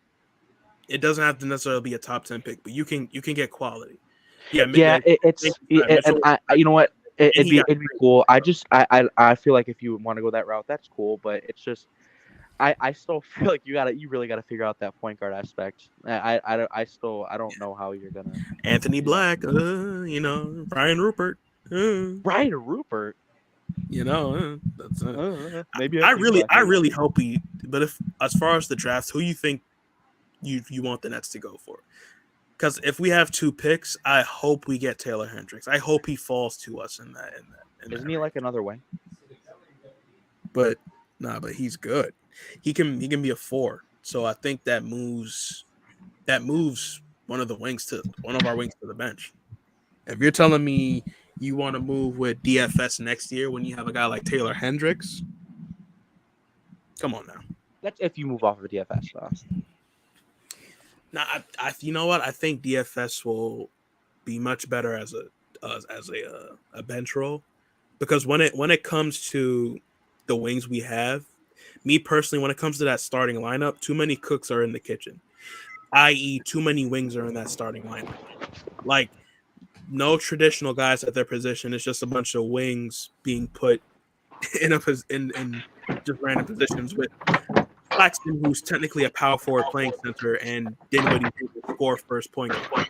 It doesn't have to necessarily be a top 10 pick, but you can get quality. Yeah, you know what? It'd be cool. I feel like if you want to go that route, that's cool. But it's just, I still feel like you really gotta figure out that point guard aspect. I don't know how you're gonna. Anthony Black, Ryan Rupert. Ryan Rupert. You know, that's Maybe I think really, about I it. really hope he. But if as far as the draft, who you think you want the Nets to go for? Because if we have 2 picks, I hope we get Taylor Hendricks. I hope he falls to us in that. Isn't he like another wing? But but he's good. He can be a 4. So I think that moves one of our wings to the bench. If you're telling me you want to move with DFS next year when you have a guy like Taylor Hendricks, come on now. That's if you move off of DFS though. Now, you know what? I think DFS will be much better as a bench role because when it comes to the wings we have, me personally, when it comes to that starting lineup, too many cooks are in the kitchen, i.e., too many wings are in that starting lineup. Like no traditional guys at their position. It's just a bunch of wings being put in just random positions with Claxton, who's technically a power forward playing center, and Dinwiddie who will score first point guard.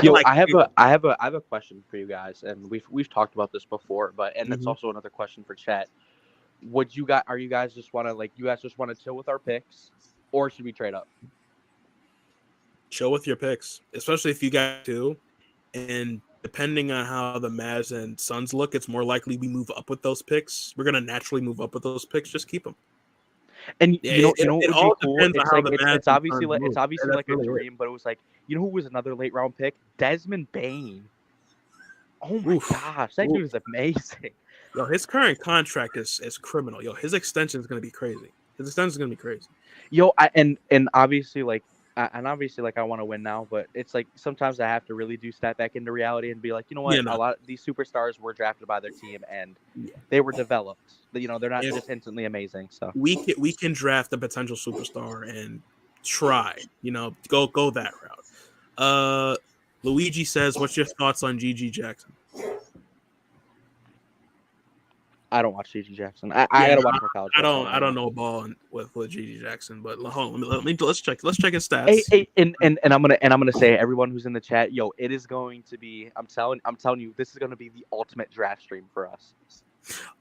Yo, I have a question for you guys, and we've talked about this before, but that's also another question for chat. Are you guys just want to chill with our picks, or should we trade up? Chill with your picks, especially if you got 2. And depending on how the Mavs and Suns look, it's more likely we move up with those picks. We're gonna naturally move up with those picks. Just keep them. And Yeah, you know what it would all be cool? depends on It's how like the Mavs it's and obviously Suns like move. it's obviously That's like a really dream, it. but it was like, you know who was another late round pick? Desmond Bain. Oh my gosh, that dude is amazing. Yo, his current contract is criminal. Yo, his extension is gonna be crazy. Yo, and obviously like I want to win now, but it's like sometimes I have to really do step back into reality and be like, you know what? Yeah, no. A lot of these superstars were drafted by their team and Yeah. they were developed. You know, they're not just instantly amazing. So we can draft a potential superstar and try, go that route. Luigi says, "What's your thoughts on GG Jackson?" I don't watch GG Jackson. I gotta watch my college. I don't know ball with GG Jackson, but hold on, let's check his stats. Hey, and I'm gonna say, everyone who's in the chat, yo, it is going to be. I'm telling you, this is gonna be the ultimate draft stream for us.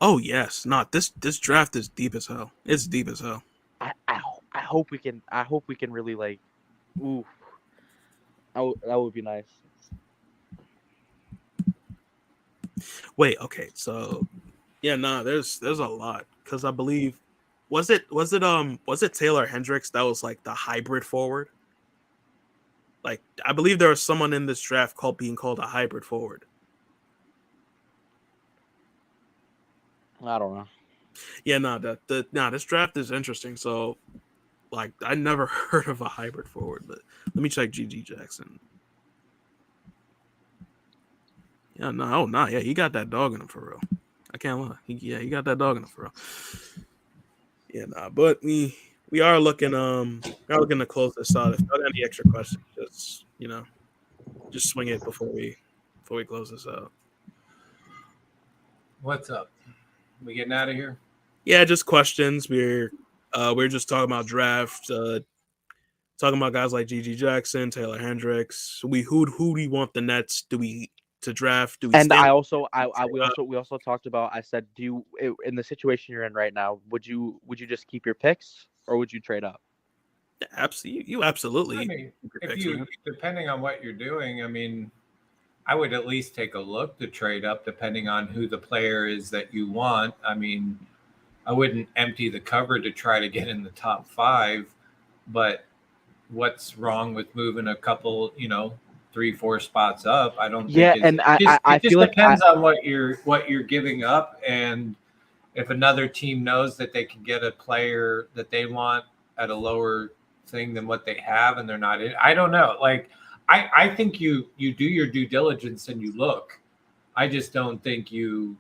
Oh yes, this draft is deep as hell. It's deep as hell. I hope we can. I hope we can really like. Ooh, that would be nice. Wait, okay, so yeah, there's a lot because I believe was it Taylor Hendricks that was like the hybrid forward? Like I believe there was someone in this draft being called a hybrid forward. I don't know. Yeah, this draft is interesting. So, like, I never heard of a hybrid forward, but let me check GG Jackson. Yeah, yeah, he got that dog in him for real. I can't lie. He got that dog in him for real. Yeah, but we are looking to close this out. If you got any extra questions, just swing it before we close this out. What's up? We getting out of here? Yeah, just questions. We're just talking about draft, talking about guys like GG Jackson, Taylor Hendricks. Who do we want the Nets to draft? We also talked about. I said, in the situation you're in right now, would you just keep your picks or would you trade up? Absolutely, you absolutely. I mean, depending on what you're doing, I mean, I would at least take a look to trade up, depending on who the player is that you want. I mean, I wouldn't empty the cupboard to try to get in the top 5, but what's wrong with moving a couple, 3-4 spots up? I don't think. Yeah, and I feel like depends on what you're giving up, and if another team knows that they can get a player that they want at a lower thing than what they have, and they're not in. I don't know. Like, I think you do your due diligence and you look. I just don't think you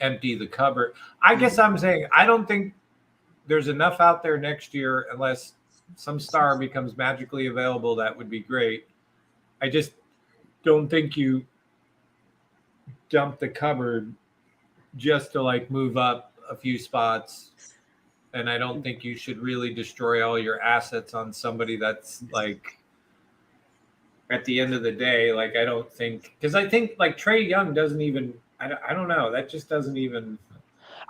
empty the cupboard. I guess I'm saying I don't think there's enough out there next year unless some star becomes magically available. That would be great. I just don't think you dump the cupboard just to like move up a few spots. And I don't think you should really destroy all your assets on somebody that's like at the end of the day, like I don't think because I think like Trae Young doesn't even. I don't know. That just doesn't even.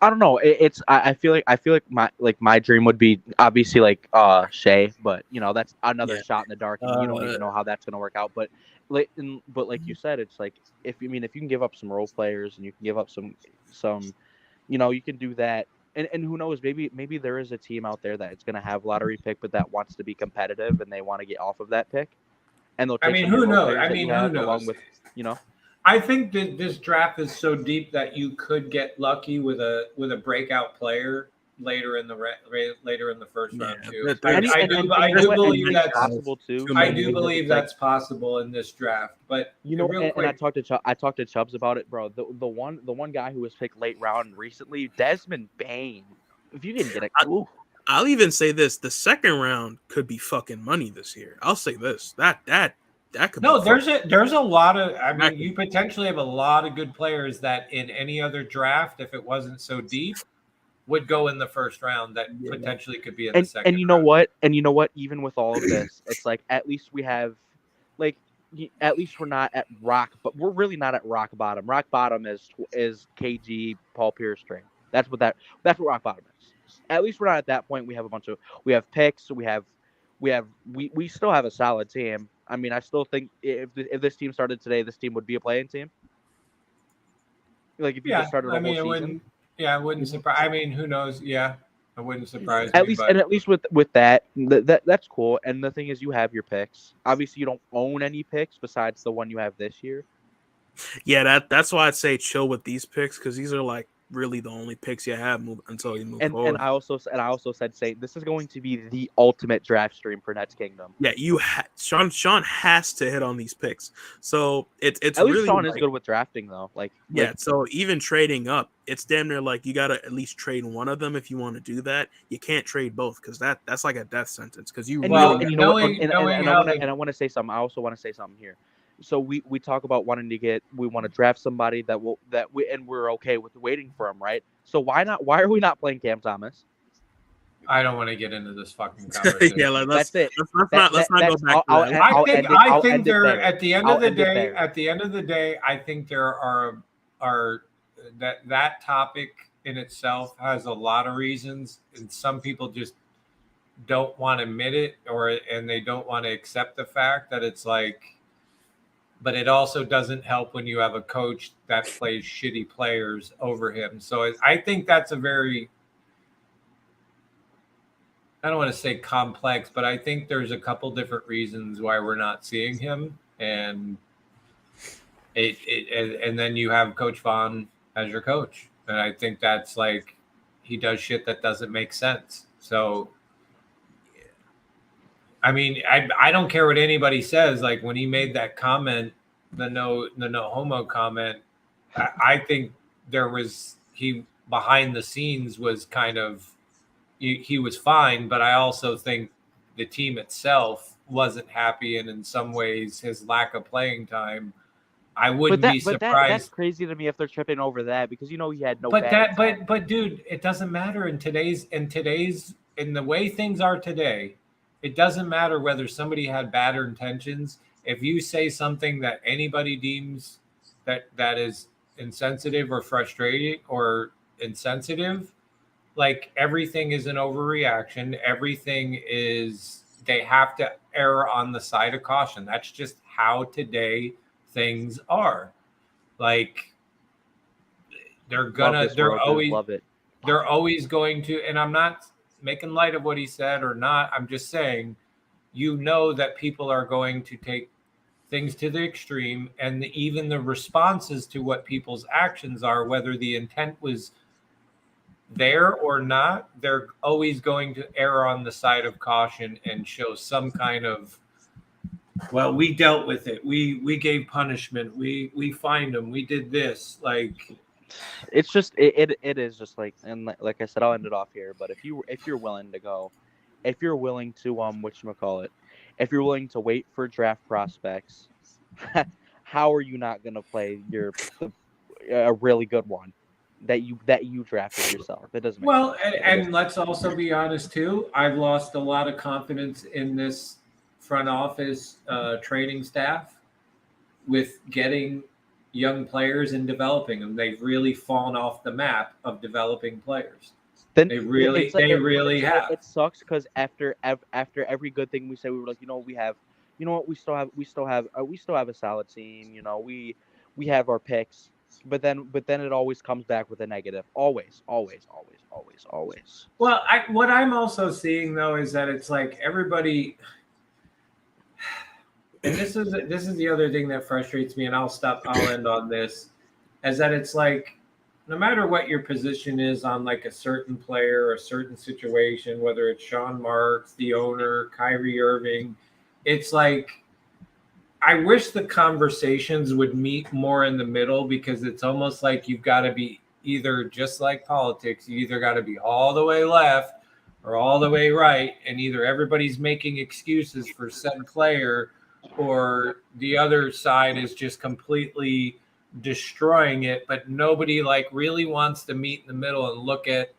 I don't know. I feel like my dream would be obviously like Shea, but that's another Yeah. shot in the dark, and you don't even know how that's gonna work out. But like you said, it's like if you can give up some role players and you can give up some you can do that. And who knows, maybe there is a team out there that it's gonna have lottery pick, but that wants to be competitive and they want to get off of that pick, and they'll I take mean, some of who your role knows? players I that you mean, who have along knows? with I think that this draft is so deep that you could get lucky with a breakout player later in the first round too. I do believe that's possible too. I do believe that's possible in this draft. But real and I quick, talked to Chubbs about it, bro. The one guy who was picked late round recently, Desmond Bain. If you didn't get it, I'll even say this: the second round could be fucking money this year. I'll say this: that could. no, be there's a lot of. I mean, you potentially have a lot of good players that in any other draft, if it wasn't so deep, would go in the first round. That potentially could be in the second. And you know what? And you know what? Even with all of this, it's like at least we have, like, at least we're not at rock, but we're really not at rock bottom. Rock bottom is KG Paul Pierce trade. That's what rock bottom is. At least we're not at that point. We have picks. We still have a solid team. I mean, I still think if this team started today, this team would be a playing team. Like if you just started a whole season. I wouldn't surprise. I mean, who knows? Yeah, I wouldn't surprise at me. Least, but... and at least with that's cool. And the thing is, you have your picks. Obviously, you don't own any picks besides the one you have this year. Yeah, that's why I'd say chill with these picks because these are like really the only picks you have until you move forward. And I also said, this is going to be the ultimate draft stream for Nets Kingdom. Yeah, Sean has to hit on these picks. So it's at really least Sean is good with drafting though. So even trading up, it's damn near like you gotta at least trade one of them if you want to do that. You can't trade both because that's like a death sentence. Because I want to say something. I also want to say something here. So we talk about we want to draft somebody and we're okay with waiting for him, right? So why are we not playing Cam Thomas? I don't want to get into this fucking conversation. Yeah, that's it. Let's not go back. I think there at the end of the day, I think there are that topic in itself has a lot of reasons, and some people just don't want to admit it and they don't want to accept the fact that it's like. But it also doesn't help when you have a coach that plays shitty players over him. So I think that's a very, I don't want to say complex, but I think there's a couple different reasons why we're not seeing him. And and then you have Coach Vaughn as your coach. And I think that's like, he does shit that doesn't make sense. So, I mean, I don't care what anybody says. Like when he made that comment, the no homo comment, I think he behind the scenes was kind of, he was fine, but I also think the team itself wasn't happy, and in some ways his lack of playing time, I wouldn't be surprised. That's crazy to me if they're tripping over that because he had no. But dude, it doesn't matter in the way things are today. It doesn't matter whether somebody had bad intentions. If you say something that anybody deems that is insensitive or frustrating or insensitive, like everything is an overreaction. Everything is, they have to err on the side of caution. That's just how today things are. Like they're always going to, and I'm not making light of what he said or not. I'm just saying, that people are going to take things to the extreme, and even the responses to what people's actions are, whether the intent was there or not, they're always going to err on the side of caution and show some kind of, well, we dealt with it. We gave punishment. We fined them. We did this. Like, it's just it is just like, and like I said, I'll end it off here. But if you're willing to go, if you're willing to if you're willing to wait for draft prospects, how are you not going to play a really good one that you drafted yourself? It doesn't make sense. And let's also be honest too. I've lost a lot of confidence in this front office training staff with getting young players and developing them. They've really fallen off the map of developing players. Then They really have. It sucks because after every good thing we say, we were like, we have, we still have a solid team. We have our picks, but then it always comes back with a negative. Always. Well, what I'm also seeing though is that it's like everybody, and this is the other thing that frustrates me, and I'll end on this, is that it's like, no matter what your position is on like a certain player or a certain situation, whether it's Sean Marks, the owner, Kyrie Irving, it's like, I wish the conversations would meet more in the middle, because it's almost like you've got to be either, just like politics, you either got to be all the way left or all the way right, and either everybody's making excuses for said player or the other side is just completely destroying it, but nobody like really wants to meet in the middle and look at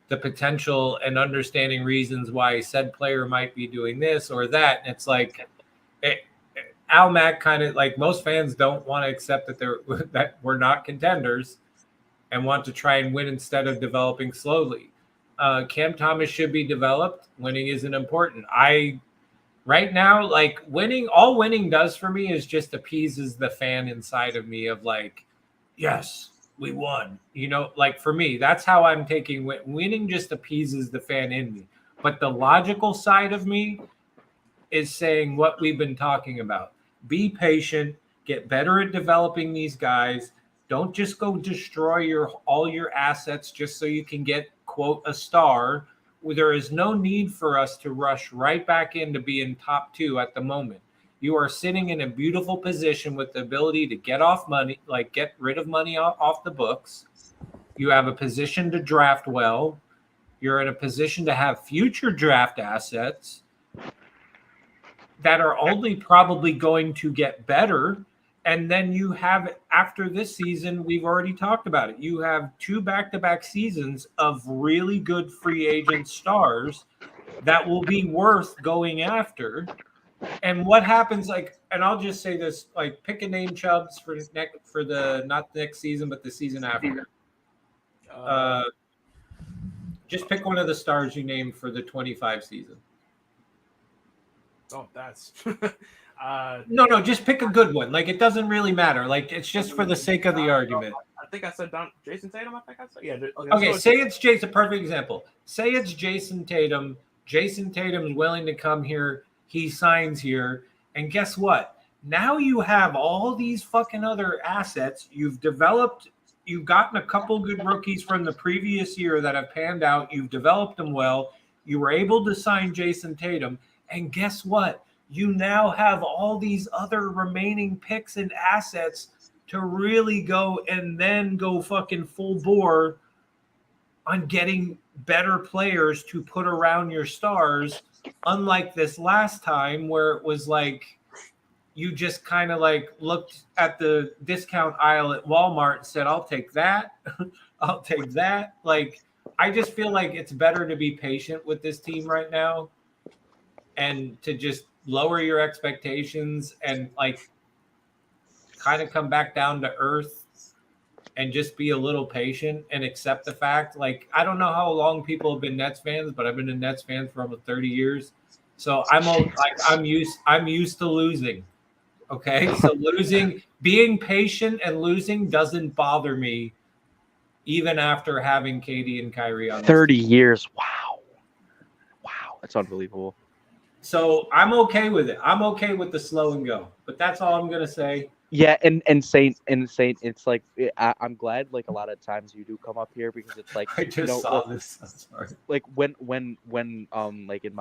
the potential and understanding reasons why said player might be doing this or that. And it's like Al Mack kind of like, most fans don't want to accept that we're not contenders and want to try and win instead of developing slowly. Cam Thomas should be developed. Winning isn't important. Right now, like all winning does for me is just appeases the fan inside of me of like, yes, we won. Like for me, that's how I'm taking winning, just appeases the fan in me. But the logical side of me is saying what we've been talking about. Be patient, get better at developing these guys. Don't just go destroy all your assets just so you can get, quote, a star. There is no need for us to rush right back into being top 2 at the moment. You are sitting in a beautiful position with the ability to get rid of money off the books. You have a position to draft well. You're in a position to have future draft assets that are only probably going to get better. And then you have, after this season, we've already talked about it, you have 2 back-to-back seasons of really good free agent stars that will be worth going after. And what happens, like, and I'll just say this, like, pick a name, Chubbs, for the not next season, but the season after. Just pick one of the stars you named for the 25 season. Oh, that's no, just pick a good one. Like, it doesn't really matter. Like, it's just for the sake of the argument. I think I said Jason Tatum. I think I said, yeah. Okay, say it's Jason. Perfect example. Say it's Jason Tatum. Jason Tatum's willing to come here. He signs here, and guess what? Now you have all these fucking other assets. You've developed. You've gotten a couple good rookies from the previous year that have panned out. You've developed them well. You were able to sign Jason Tatum, and guess what? You now have all these other remaining picks and assets to really go and then go fucking full bore on getting better players to put around your stars. Unlike this last time where it was like you just kind of like looked at the discount aisle at Walmart and said, I'll take that. I'll take that. Like, I just feel like it's better to be patient with this team right now and to just lower your expectations and like kind of come back down to earth and just be a little patient and accept the fact. Like, I don't know how long people have been Nets fans, but I've been a Nets fan for almost 30 years. So I'm used to losing. Okay. So being patient and losing doesn't bother me even after having KD and Kyrie on 30 years. Wow. That's unbelievable. So I'm okay with it. I'm okay with the slow and go, but that's all I'm gonna say. Yeah, and Saint, it's like I'm glad like a lot of times you do come up here because it's like I just saw this. I'm sorry. Like when like in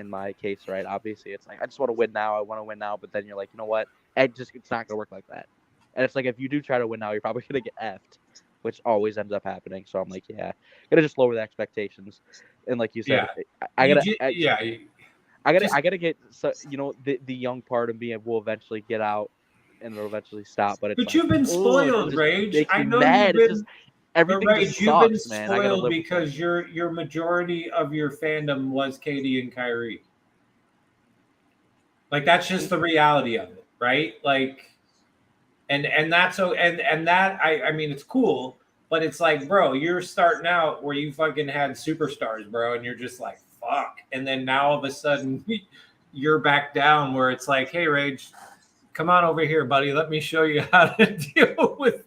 my case, right? Obviously, it's like I just want to win now. I want to win now, but then you're like, you know what? It's not gonna work like that. And it's like if you do try to win now, you're probably gonna get effed, which always ends up happening. So I'm like, yeah, gotta just lower the expectations. And like you said, I gotta get so the young part of me will eventually get out and it'll eventually stop. But you've been spoiled, Rage. I know mad. you've been. Everything Rage, just you've sucks, been man. spoiled because your majority of your fandom was KD and Kyrie. Like that's just the reality of it, right? Like, and that's so and that I mean it's cool, but it's like, bro, you're starting out where you fucking had superstars, bro, and you're just like, fuck, and then now all of a sudden you're back down where it's like, hey, Rage, come on over here, buddy. Let me show you how to deal with.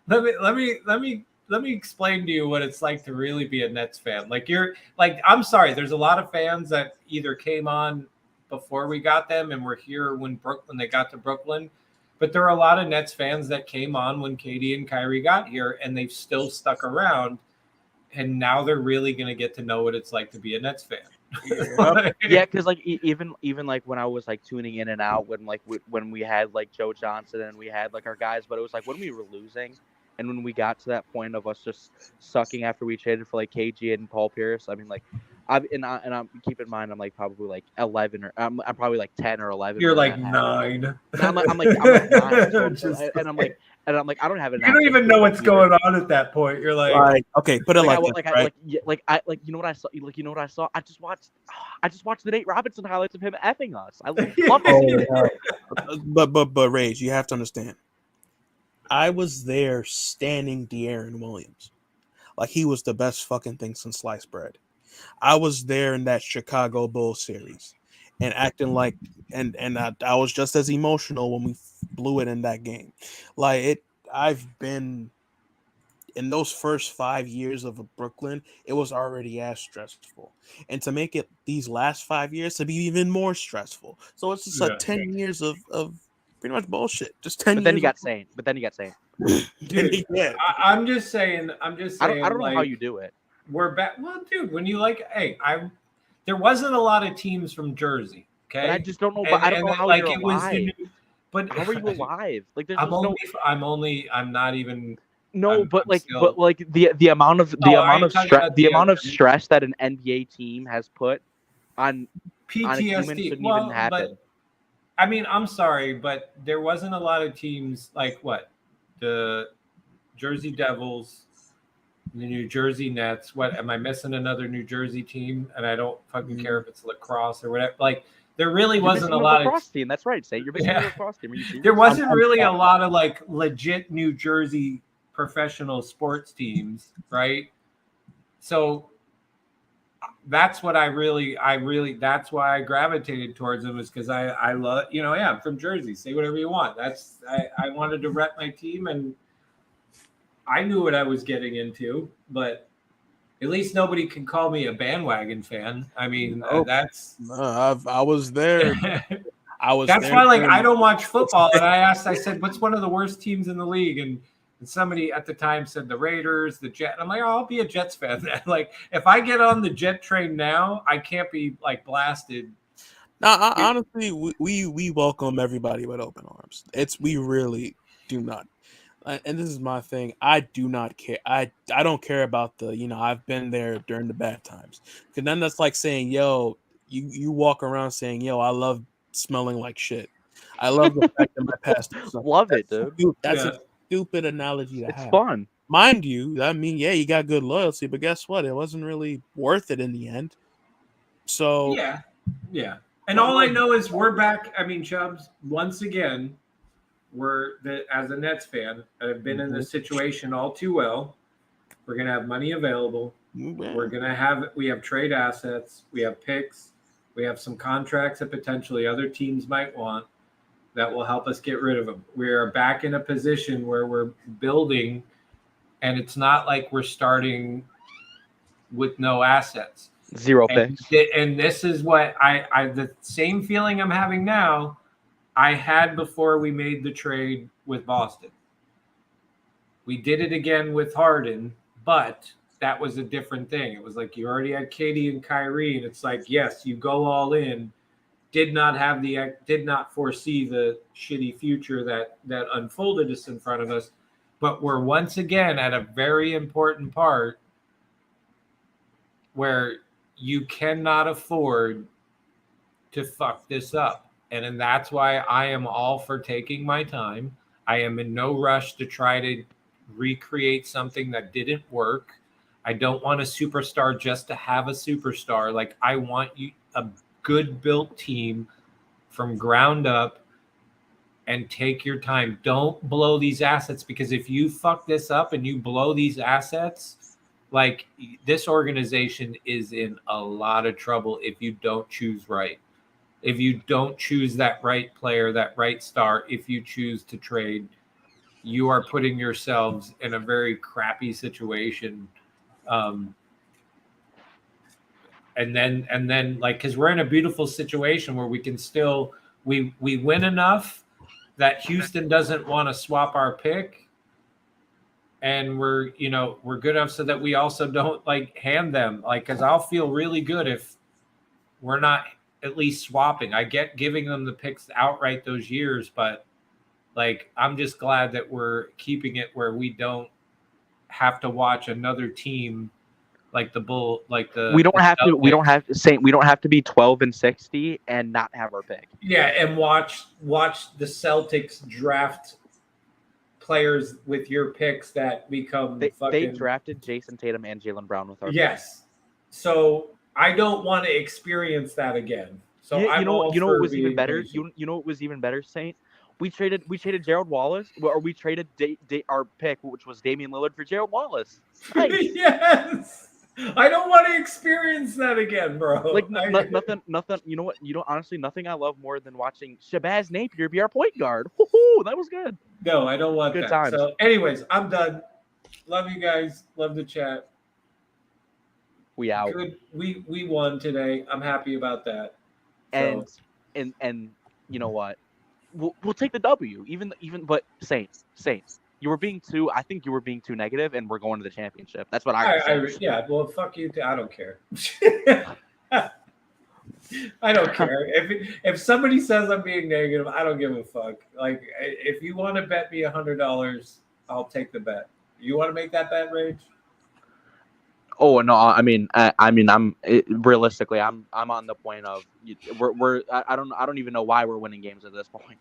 Let me explain to you what it's like to really be a Nets fan. Like you're like, I'm sorry. There's a lot of fans that either came on before we got them and were here when they got to Brooklyn, but there are a lot of Nets fans that came on when Katie and Kyrie got here, and they've still stuck around. And now they're really going to get to know what it's like to be a Nets fan. Yeah, because like even like when I was like tuning in and out when we had like Joe Johnson and we had like our guys, but it was like when we were losing and when we got to that point of us just sucking after we traded for like KG and Paul Pierce. I mean, like I'm keep in mind I'm like probably like 11 or I'm probably like 10 or 11. You're like 9. I'm like 9. So, and I'm like I don't have an. You don't even know what's going on at that point. You're like okay, put it right? You know what I saw? Like you know what I saw? I just watched the Nate Robinson highlights of him effing us. I love it. But Rage, you have to understand. I was there standing De'Aaron Williams, like he was the best fucking thing since sliced bread. I was there in that Chicago Bulls series, and acting like, and I was just as emotional when we blew it in that game. Like it, I've been in those first 5 years of Brooklyn. It was already as stressful, and to make it these last 5 years to be even more stressful. So it's just like 10 years of pretty much bullshit. Just 10 But then years. You got sane. But then you got sane. Dude, yeah. I'm just saying. I don't know how you do it. We're back. Well, dude, when you like, hey, there wasn't a lot of teams from Jersey. Okay, but I just don't know. But I don't know how like you're alive. But how are you alive? Like there's I'm not even. No, but the amount of stress that an NBA team has put on PTSD on a human shouldn't even happen. But, I mean, I'm sorry, but there wasn't a lot of teams like what the Jersey Devils, the New Jersey Nets. What am I missing? Another New Jersey team, and I don't fucking care if it's lacrosse or whatever. Like there really wasn't a lot of lacrosse team. That's right. Say you're missing a lacrosse team. There wasn't really a lot of like legit New Jersey professional sports teams, right? So that's what I really that's why I gravitated towards them, is because I love, I'm from Jersey. Say whatever you want. I wanted to rep my team, and I knew what I was getting into, but at least nobody can call me a bandwagon fan. I mean, I was there. That's why, like, I don't watch football. And I said, what's one of the worst teams in the league? And somebody at the time said the Raiders, the Jets. I'm like, I'll be a Jets fan. Like, if I get on the Jet train now, I can't be like blasted. No, honestly, we welcome everybody with open arms. We really do not. And this is my thing. I do not care. I don't care about I've been there during the bad times. Because then that's like saying, yo, you walk around saying, yo, I love smelling like shit. I love the fact that my past. Love it, dude. That's a stupid analogy to have. It's fun. Mind you, I mean, yeah, you got good loyalty, but guess what? It wasn't really worth it in the end. So yeah. And all I know is we're back. I mean, Chubbs, once again, as a Nets fan, I've been in this situation all too well. We're gonna have money available. We have trade assets. We have picks. We have some contracts that potentially other teams might want that will help us get rid of them. We are back in a position where we're building, and it's not like we're starting with no assets. Zero picks. And this is what I the same feeling I'm having now I had before we made the trade with Boston. We did it again with Harden, but that was a different thing. It was like you already had Katie and Kyrie, and it's like, yes, you go all in. Did not foresee the shitty future that unfolded us in front of us, but we're once again at a very important part where you cannot afford to fuck this up. And that's why I am all for taking my time. I am in no rush to try to recreate something that didn't work. I don't want a superstar just to have a superstar. Like, I want a good built team from ground up and take your time. Don't blow these assets, because if you fuck this up and you blow these assets, like, this organization is in a lot of trouble if you don't choose right. If you don't choose that right player, that right star, if you choose to trade, you are putting yourselves in a very crappy situation. And then like, because we're in a beautiful situation where we can still we win enough that Houston doesn't want to swap our pick, and we're good enough so that we also don't like hand them, like, because I'll feel really good if we're not at least swapping. I get giving them the picks outright those years, but like, I'm just glad that we're keeping it where we don't have to watch another team like the Bull, like the We don't the have to. We Celtics. don't have to say. We don't have to be 12-60 and not have our pick. Yeah, and watch the Celtics draft players with your picks that become They drafted Jason Tatum and Jaylen Brown with our yes. So I don't want to experience that again. So you know what was even better. Patient. You know what was even better, Saint. We traded Gerald Wallace, or we traded our pick, which was Damian Lillard, for Gerald Wallace. Nice. Yes. I don't want to experience that again, bro. Like nothing. You know what? Honestly, nothing I love more than watching Shabazz Napier be our point guard. Woohoo! That was good. No, I don't want Good that. times. So, anyways, I'm done. Love you guys. Love the chat. We out. Good. We won today. I'm happy about that. And you know what? We'll take the W. But Saints. I think you were being too negative, and we're going to the championship. That's what I I yeah. Well, fuck you. I don't care. I don't care. If somebody says I'm being negative, I don't give a fuck. Like, if you want to bet me $100, I'll take the bet. You want to make that bet, Rage? Oh no! Realistically, I'm on the point of I don't even know why we're winning games at this point.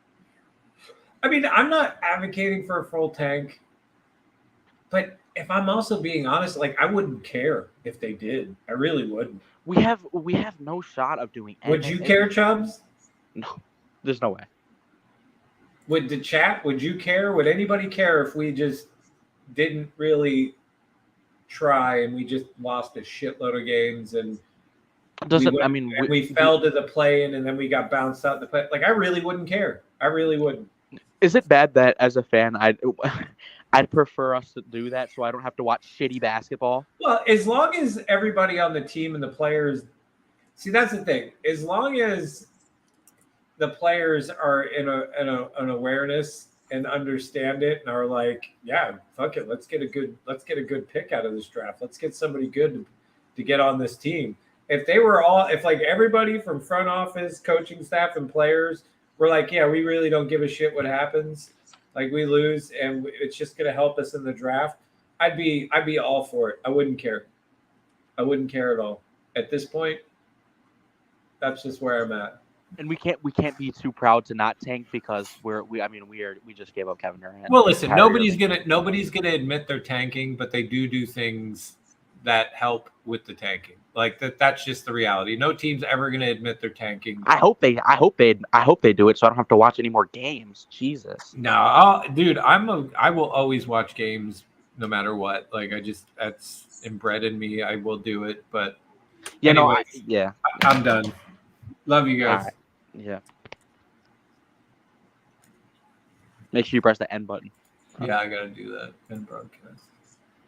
I mean, I'm not advocating for a full tank, but if I'm also being honest, like, I wouldn't care if they did. I really wouldn't. We have no shot of doing anything. Would you care, Chubbs? No, there's no way. Would the chat? Would you care? Would anybody care if we just didn't really try and we just lost a shitload of games and we fell to the play-in and then we got bounced out the play? Like, I really wouldn't care. I really wouldn't. Is it bad that as a fan I'd prefer us to do that so I don't have to watch shitty basketball? Well, as long as everybody on the team and the players, see, that's the thing. As long as the players are in an awareness and understand it and are like, yeah, fuck it, let's get a good pick out of this draft. Let's get somebody good to get on this team. If like everybody from front office, coaching staff, and players were like, yeah, we really don't give a shit what happens. Like, we lose and it's just going to help us in the draft, I'd be all for it. I wouldn't care. I wouldn't care at all. At this point, that's just where I'm at. And we can't be too proud to not tank because we just gave up Kevin Durant. Well, listen, nobody's gonna admit they're tanking, but they do things that help with the tanking. Like that's just the reality. No team's ever gonna admit they're tanking. I hope they do it so I don't have to watch any more games. Jesus. No, dude, I will always watch games no matter what. Like, that's inbred in me. I will do it, but I'm done. Love you guys. Right. Yeah. Make sure you press the end button. Yeah, I gotta do that. End broadcast.